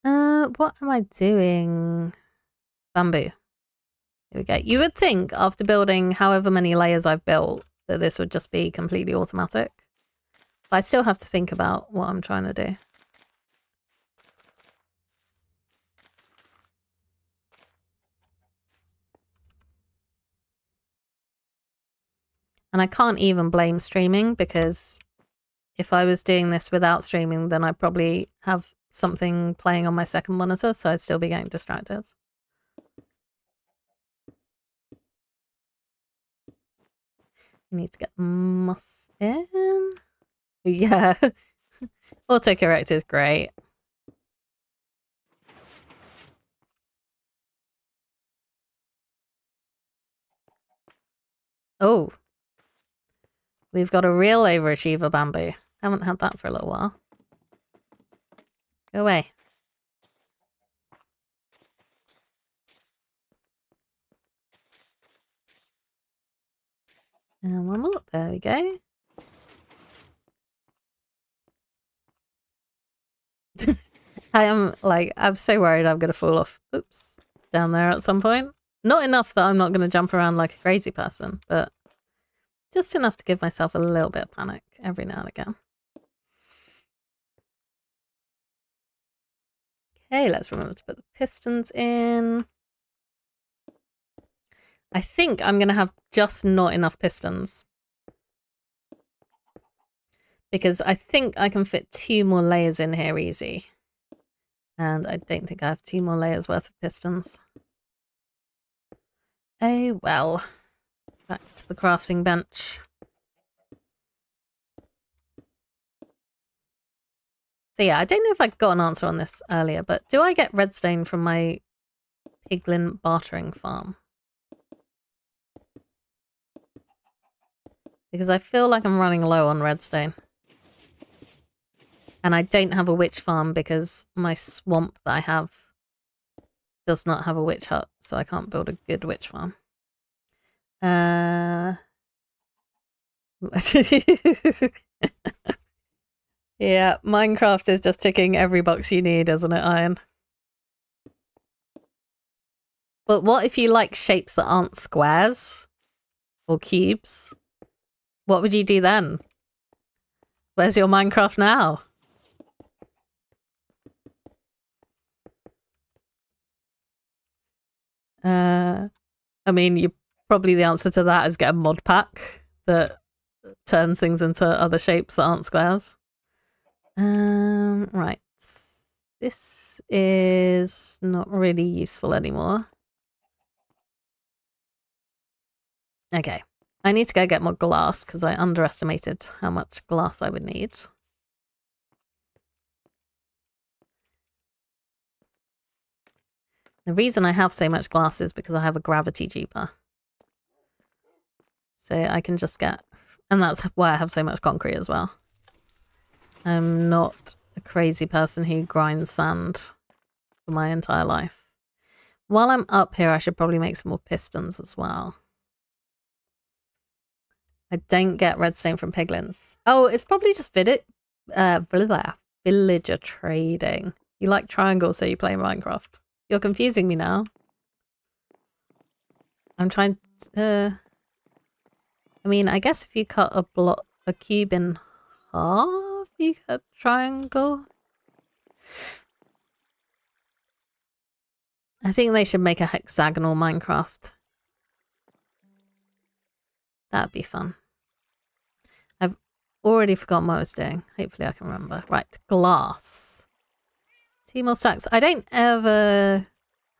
What am I doing? Bamboo. Here we go. You would think after building however many layers I've built that this would just be completely automatic. But I still have to think about what I'm trying to do. And I can't even blame streaming, because if I was doing this without streaming, then I'd probably have something playing on my second monitor, so I'd still be getting distracted. You need to get moss in. Yeah. Autocorrect is great. Oh. We've got a real overachiever bamboo. Haven't had that for a little while. Go away. And one more. There we go. I'm so worried I'm going to fall off. Oops. Down there at some point. Not enough that I'm not going to jump around like a crazy person, but just enough to give myself a little bit of panic every now and again. Okay, let's remember to put the pistons in. I think I'm going to have just not enough pistons, because I think I can fit 2 more layers in here easy. And I don't think I have 2 more layers worth of pistons. Oh well. Back to the crafting bench. So yeah, I don't know if I got an answer on this earlier, but do I get redstone from my piglin bartering farm? Because I feel like I'm running low on redstone. And I don't have a witch farm because my swamp that I have does not have a witch hut, so I can't build a good witch farm. Yeah, Minecraft is just ticking every box you need, isn't it, Iron? But what if you like shapes that aren't squares or cubes? What would you do then? Where's your Minecraft now? I mean, probably the answer to that is get a mod pack that turns things into other shapes that aren't squares. Right. This is not really useful anymore. Okay. I need to go get more glass because I underestimated how much glass I would need. The reason I have so much glass is because I have a gravity jeeper. So I can just get... And that's why I have so much concrete as well. I'm not a crazy person who grinds sand for my entire life. While I'm up here, I should probably make some more pistons as well. I don't get redstone from piglins. Oh, it's probably just villager trading. You like triangles, so you play Minecraft. You're confusing me now. I'm trying to... I mean, I guess if you cut a cube in half, you get a triangle. I think they should make a hexagonal Minecraft. That'd be fun. I've already forgotten what I was doing. Hopefully I can remember. Right, glass. 2 more stacks. I don't ever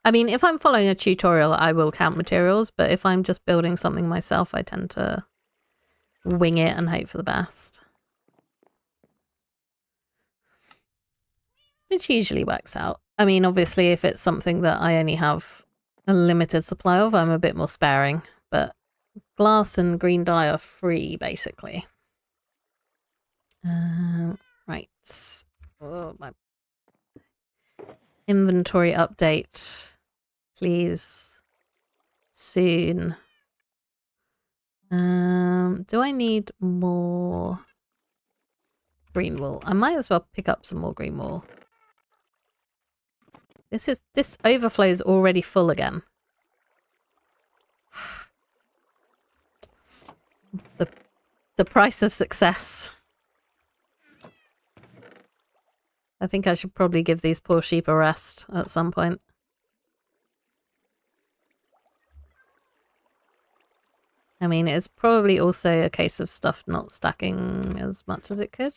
I mean, if I'm following a tutorial, I will count materials, but if I'm just building something myself, I tend to wing it and hope for the best. Which usually works out. I mean, obviously, if it's something that I only have a limited supply of, I'm a bit more sparing, but glass and green dye are free, basically. Right. Oh, my inventory update, please. Soon. Do I need more green wool? I might as well pick up some more green wool. This overflow is already full again. The price of success. I think I should probably give these poor sheep a rest at some point. I mean, it's probably also a case of stuff not stacking as much as it could.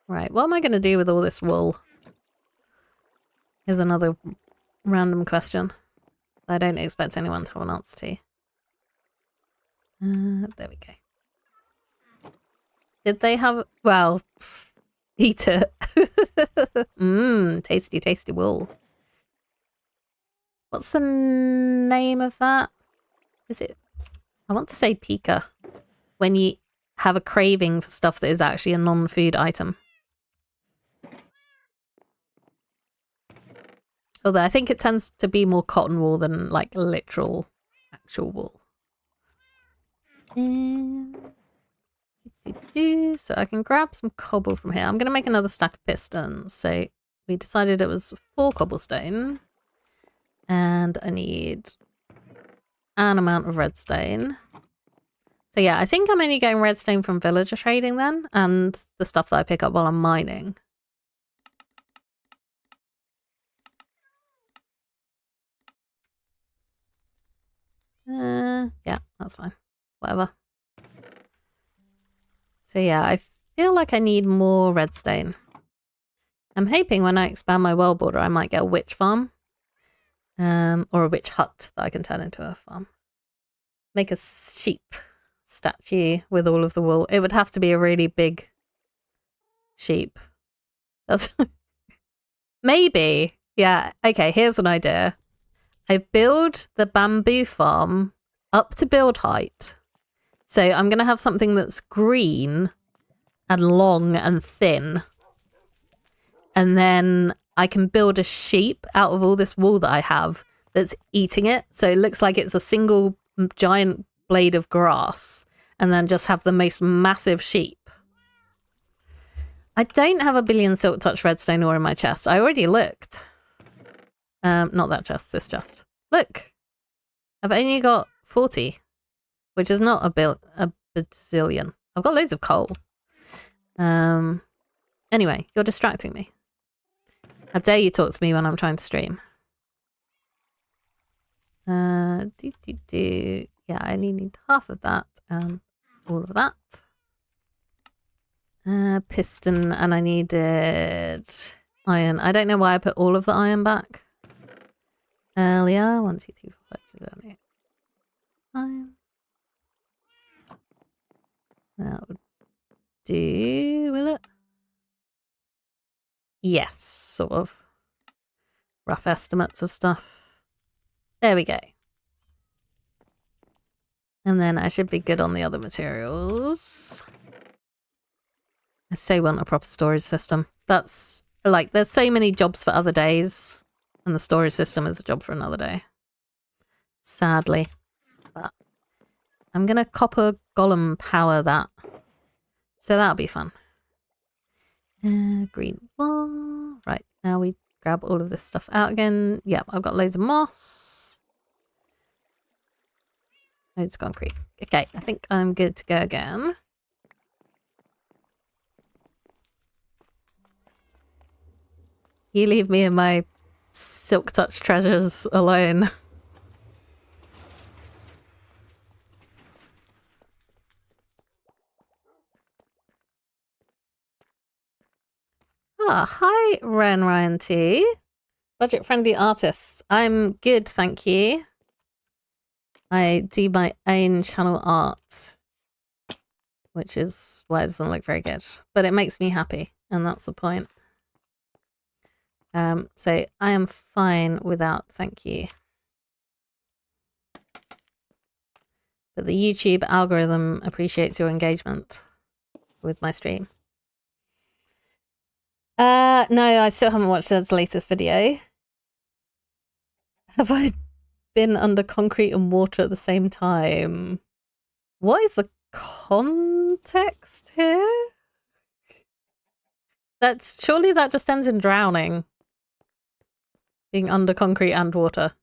Right, what am I going to do with all this wool? Here's another random question I don't expect anyone to have an answer to. There we go. Did they have... Well, eat it. Tasty, tasty wool. What's the name of that? Is it... I want to say pica. When you have a craving for stuff that is actually a non-food item. Although I think it tends to be more cotton wool than like literal actual wool. So I can grab some cobble from here. I'm going to make another stack of pistons. So we decided it was 4 cobblestone. And I need an amount of redstone. So yeah, I think I'm only getting redstone from villager trading then. And the stuff that I pick up while I'm mining. Yeah, that's fine. Whatever. So yeah, I feel like I need more redstone. I'm hoping when I expand my world border, I might get a witch farm. Or a witch hut that I can turn into a farm. Make a sheep statue with all of the wool. It would have to be a really big sheep. That's maybe. Yeah, okay, here's an idea. I build the bamboo farm up to build height. So I'm going to have something that's green and long and thin. And then I can build a sheep out of all this wool that I have that's eating it. So it looks like it's a single giant blade of grass. And then just have the most massive sheep. I don't have a billion silk touch redstone ore in my chest. I already looked. Not that chest, this chest. Look, I've only got 40, which is not a bazillion. I've got loads of coal. Anyway, you're distracting me. How dare you talk to me when I'm trying to stream? Yeah, I only need half of that and all of that. Piston, and I needed iron. I don't know why I put all of the iron back earlier. 1, 2, 3, 4, 5, 6, 7, 8. Iron. That would do, will it? Yes, sort of. Rough estimates of stuff. There we go. And then I should be good on the other materials. I so want a proper storage system. That's like, there's so many jobs for other days, and the storage system is a job for another day. Sadly. But I'm gonna copper golem power that. So that'll be fun. Green wall. Right, now we grab all of this stuff out again. Yep, I've got loads of moss. Loads of concrete. Okay, I think I'm good to go again. You leave me and my silk touch treasures alone. Ah, hi, Ren Ryan T. Budget-friendly artists. I'm good, thank you. I do my own channel art, which is why it doesn't look very good. But it makes me happy, and that's the point. So I am fine without thank you. But the YouTube algorithm appreciates your engagement with my stream. No, I still haven't watched Ed's latest video. Have I been under concrete and water at the same time? What is the context here? Surely that just ends in drowning. Being under concrete and water.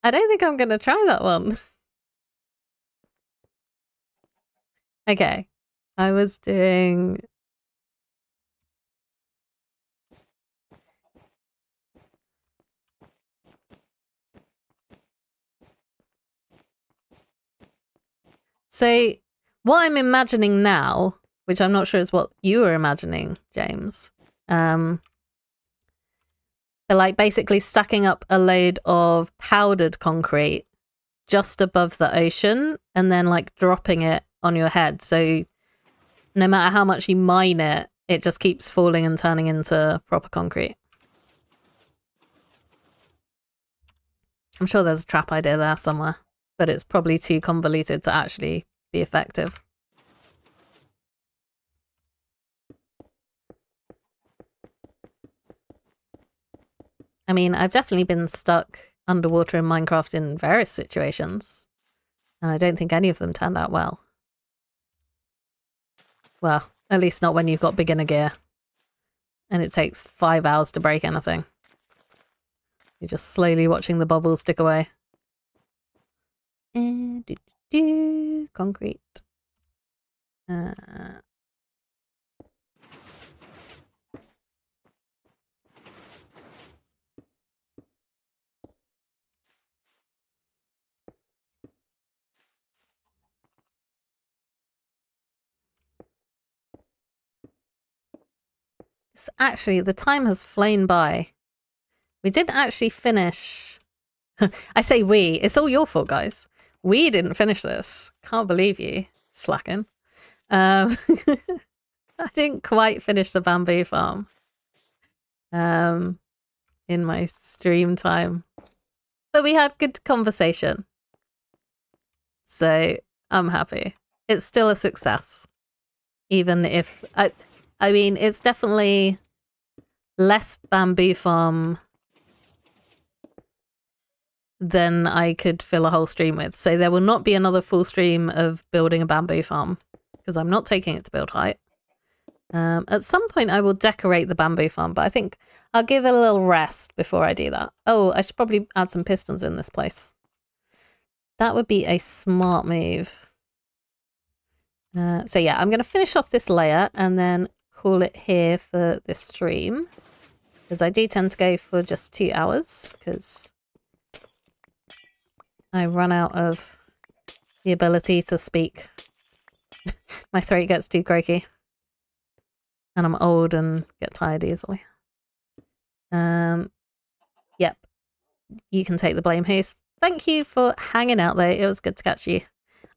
I don't think I'm gonna try that one. Okay. I was doing... So, what I'm imagining now, which I'm not sure is what you were imagining, James, they're like basically stacking up a load of powdered concrete just above the ocean and then like dropping it on your head. So no matter how much you mine it, it just keeps falling and turning into proper concrete. I'm sure there's a trap idea there somewhere, but it's probably too convoluted to actually be effective. I mean, I've definitely been stuck underwater in Minecraft in various situations, and I don't think any of them turned out well. Well, at least not when you've got beginner gear, and it takes 5 hours to break anything. You're just slowly watching the bubbles tick away. Concrete. Actually, the time has flown by. We didn't actually finish... I say we. It's all your fault, guys. We didn't finish this. Can't believe you. Slacking. I didn't quite finish the bamboo farm. In my stream time. But we had good conversation. So, I'm happy. It's still a success. Even if... I mean, it's definitely less bamboo farm than I could fill a whole stream with. So there will not be another full stream of building a bamboo farm because I'm not taking it to build height. At some point I will decorate the bamboo farm, but I think I'll give it a little rest before I do that. Oh, I should probably add some pistons in this place. That would be a smart move. So yeah, I'm going to finish off this layer and then call it here for this stream. Because I do tend to go for just 2 hours because I run out of the ability to speak. My throat gets too croaky. And I'm old and get tired easily. Yep. You can take the blame, Host. Thank you for hanging out there. It was good to catch you.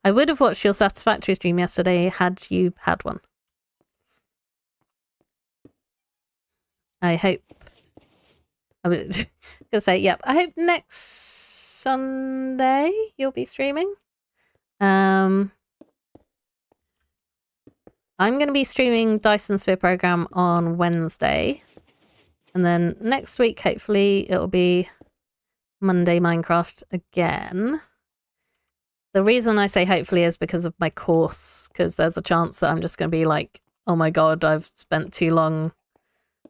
I would have watched your Satisfactory stream yesterday had you had one. I hope... I was going to say, yep. I hope next Sunday you'll be streaming. I'm going to be streaming Dyson Sphere Program on Wednesday. And then next week, hopefully, it'll be Monday Minecraft again. The reason I say hopefully is because of my course, because there's a chance that I'm just going to be like, oh my god, I've spent too long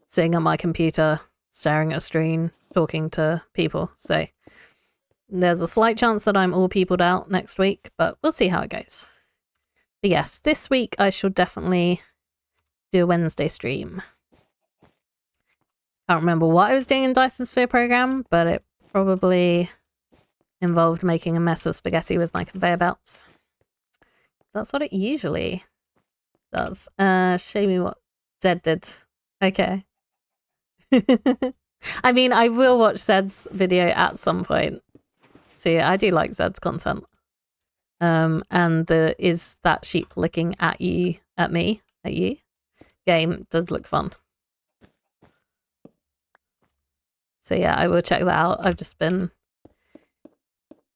sitting at my computer, staring at a screen, talking to people. So there's a slight chance that I'm all peopled out next week, but we'll see how it goes. But yes, this week I shall definitely do a Wednesday stream. Can't remember what I was doing in Dyson Sphere Program, but it probably involved making a mess of spaghetti with my conveyor belts. That's what it usually does. Show me what Zed did. Okay. I mean, I will watch Zed's video at some point. So yeah, I do like Zed's content. And the is that sheep licking at you, at me, at you game does look fun. So yeah, I will check that out. I've just been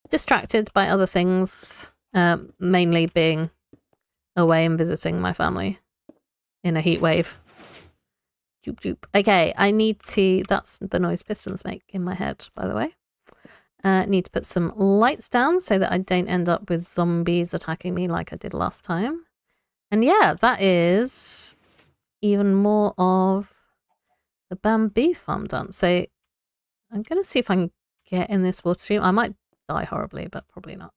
distracted by other things, mainly being away and visiting my family in a heat wave. Joop joop. Okay, I need to, that's the noise pistons make in my head, by the way. Need to put some lights down so that I don't end up with zombies attacking me like I did last time. And yeah, that is even more of the bamboo farm done. So I'm going to see if I can get in this water stream. I might die horribly, but probably not.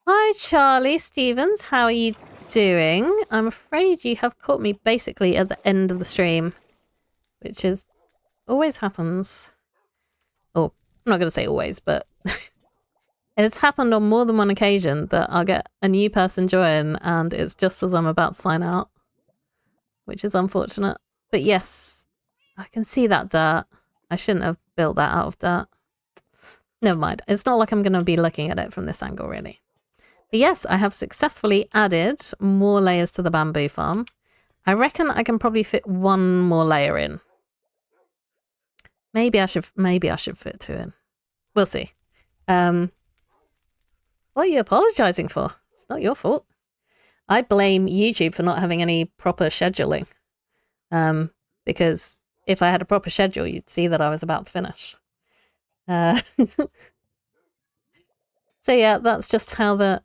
Hi, Charlie Stevens. How are you doing? I'm afraid you have caught me basically at the end of the stream, which is always happens. Or I'm not going to say always, but it's happened on more than one occasion that I'll get a new person join and it's just as I'm about to sign out, which is unfortunate. But yes, I can see that dirt. I shouldn't have built that out of dirt. Never mind. It's not like I'm going to be looking at it from this angle, really. But yes, I have successfully added more layers to the bamboo farm. I reckon I can probably fit one more layer in. Maybe I should fit two in. We'll see. What are you apologizing for? It's not your fault. I blame YouTube for not having any proper scheduling. Because if I had a proper schedule, you'd see that I was about to finish. So yeah, that's just how the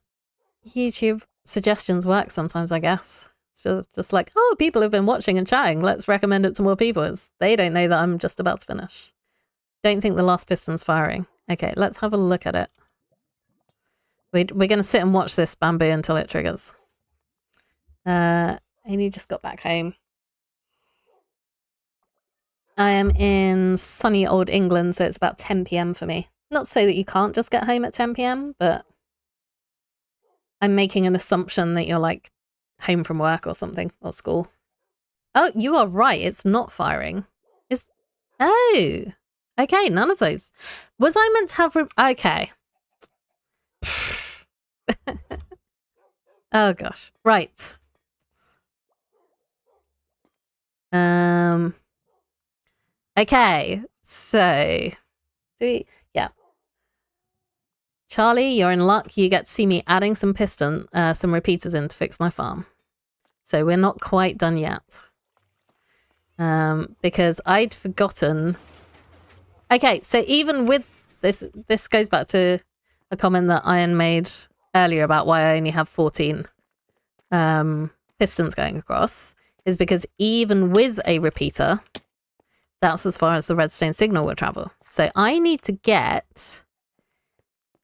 YouTube suggestions work sometimes, I guess. It's just like, oh, people have been watching and chatting. Let's recommend it to more people. They don't know that I'm just about to finish. Don't think the last piston's firing. Okay, let's have a look at it. We're going to sit and watch this bamboo until it triggers. Amy just got back home. I am in sunny old England, so it's about 10 PM for me. Not to say that you can't just get home at 10 PM, but I'm making an assumption that you're like home from work or something, or school. Oh, you are right. It's not firing. Oh, okay. None of those. Was I meant to have? Okay. Oh gosh. Right. Okay. So, yeah. Charlie, you're in luck. You get to see me adding some repeaters in to fix my farm. So we're not quite done yet. Because I'd forgotten. Okay, so even with this goes back to a comment that Ian made earlier about why I only have 14 pistons going across, is because even with a repeater, that's as far as the redstone signal will travel. So I need to get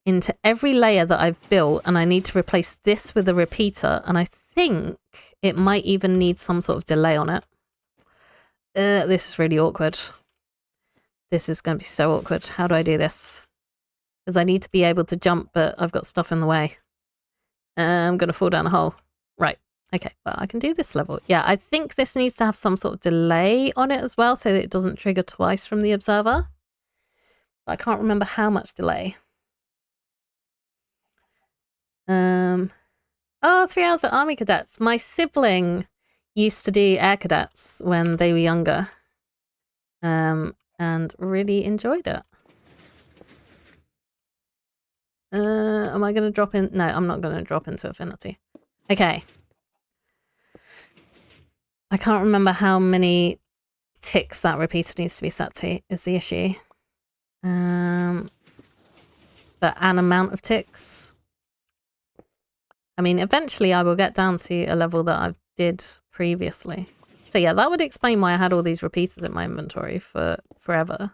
into every layer that I've built, and I need to replace this with a repeater, and I think it might even need some sort of delay on it. This is really awkward. This is going to be so awkward. How do I do this? Because I need to be able to jump, but I've got stuff in the way. I'm going to fall down a hole. Right. Okay, well, I can do this level. Yeah, I think this needs to have some sort of delay on it as well, so that it doesn't trigger twice from the observer. But I can't remember how much delay. Oh, 3 hours at Army Cadets. My sibling used to do Air Cadets when they were younger. And really enjoyed it. Am I going to drop in? No, I'm not going to drop into Affinity. Okay. I can't remember how many ticks that repeater needs to be set to is the issue. But an amount of ticks. I mean, eventually I will get down to a level that I did previously. So yeah, that would explain why I had all these repeaters in my inventory for forever.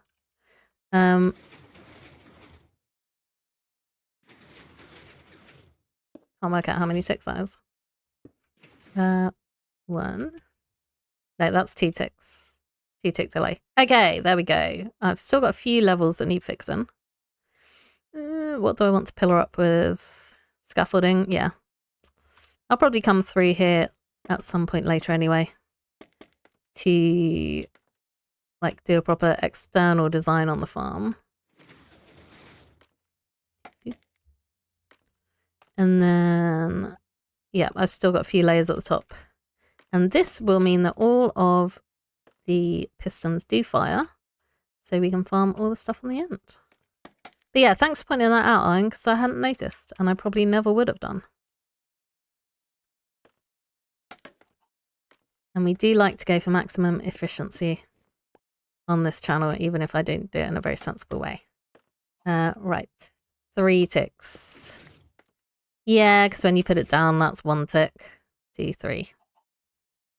I'll work out how many ticks that is. 1. No, that's 2 ticks. 2 tick delay. Okay, there we go. I've still got a few levels that need fixing. What do I want to pillar up with? Scaffolding? Yeah. I'll probably come through here at some point later anyway to like do a proper external design on the farm. And then, yeah, I've still got a few layers at the top. And this will mean that all of the pistons do fire, so we can farm all the stuff on the end. But yeah, thanks for pointing that out, Iron, because I hadn't noticed, and I probably never would have done. And we do like to go for maximum efficiency on this channel, even if I don't do it in a very sensible way. Right, 3 ticks. Yeah, because when you put it down, that's 1 tick. 2, 3.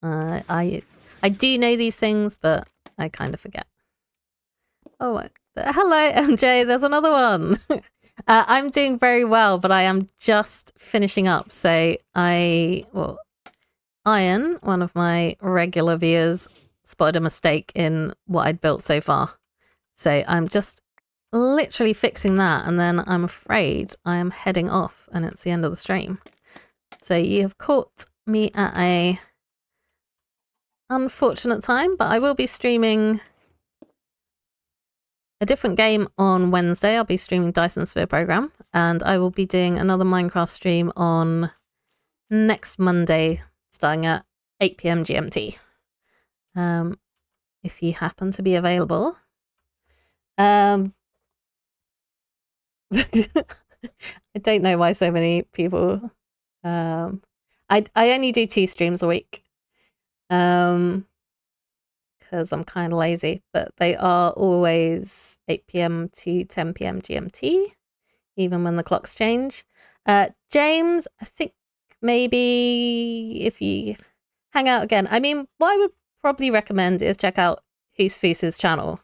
I do know these things, but I kind of forget. Oh, hello, MJ. There's another one. I'm doing very well, but I am just finishing up. So Iron, one of my regular viewers, spotted a mistake in what I'd built so far. So I'm just literally fixing that, and then I'm afraid I am heading off, and it's the end of the stream. So you have caught me at a unfortunate time, but I will be streaming a different game on Wednesday. I'll be streaming Dyson Sphere Program, and I will be doing another Minecraft stream on next Monday, starting at 8 PM GMT. If you happen to be available. I don't know why so many people. I only do 2 streams a week. Because I'm kind of lazy, but they are always 8 PM to 10 PM GMT, even when the clocks change. James, I think maybe if you hang out again, I mean, what I would probably recommend is check out Hoos Foos's channel,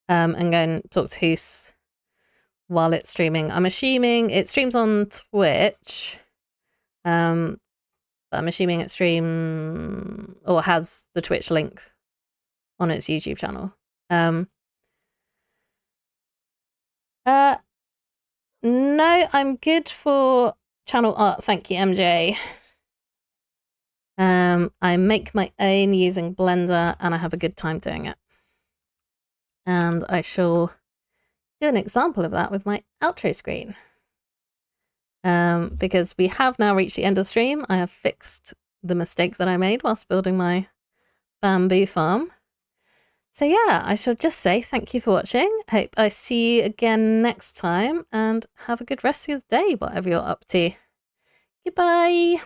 and go and talk to Hoos while it's streaming. I'm assuming it streams on Twitch. I'm assuming it stream or has the Twitch link on its YouTube channel. No, I'm good for channel art. Thank you, MJ. I make my own using Blender, and I have a good time doing it. And I shall do an example of that with my outro screen. Because we have now reached the end of the stream. I have fixed the mistake that I made whilst building my bamboo farm. So yeah, I shall just say thank you for watching. Hope I see you again next time, and have a good rest of the day, whatever you're up to. Goodbye.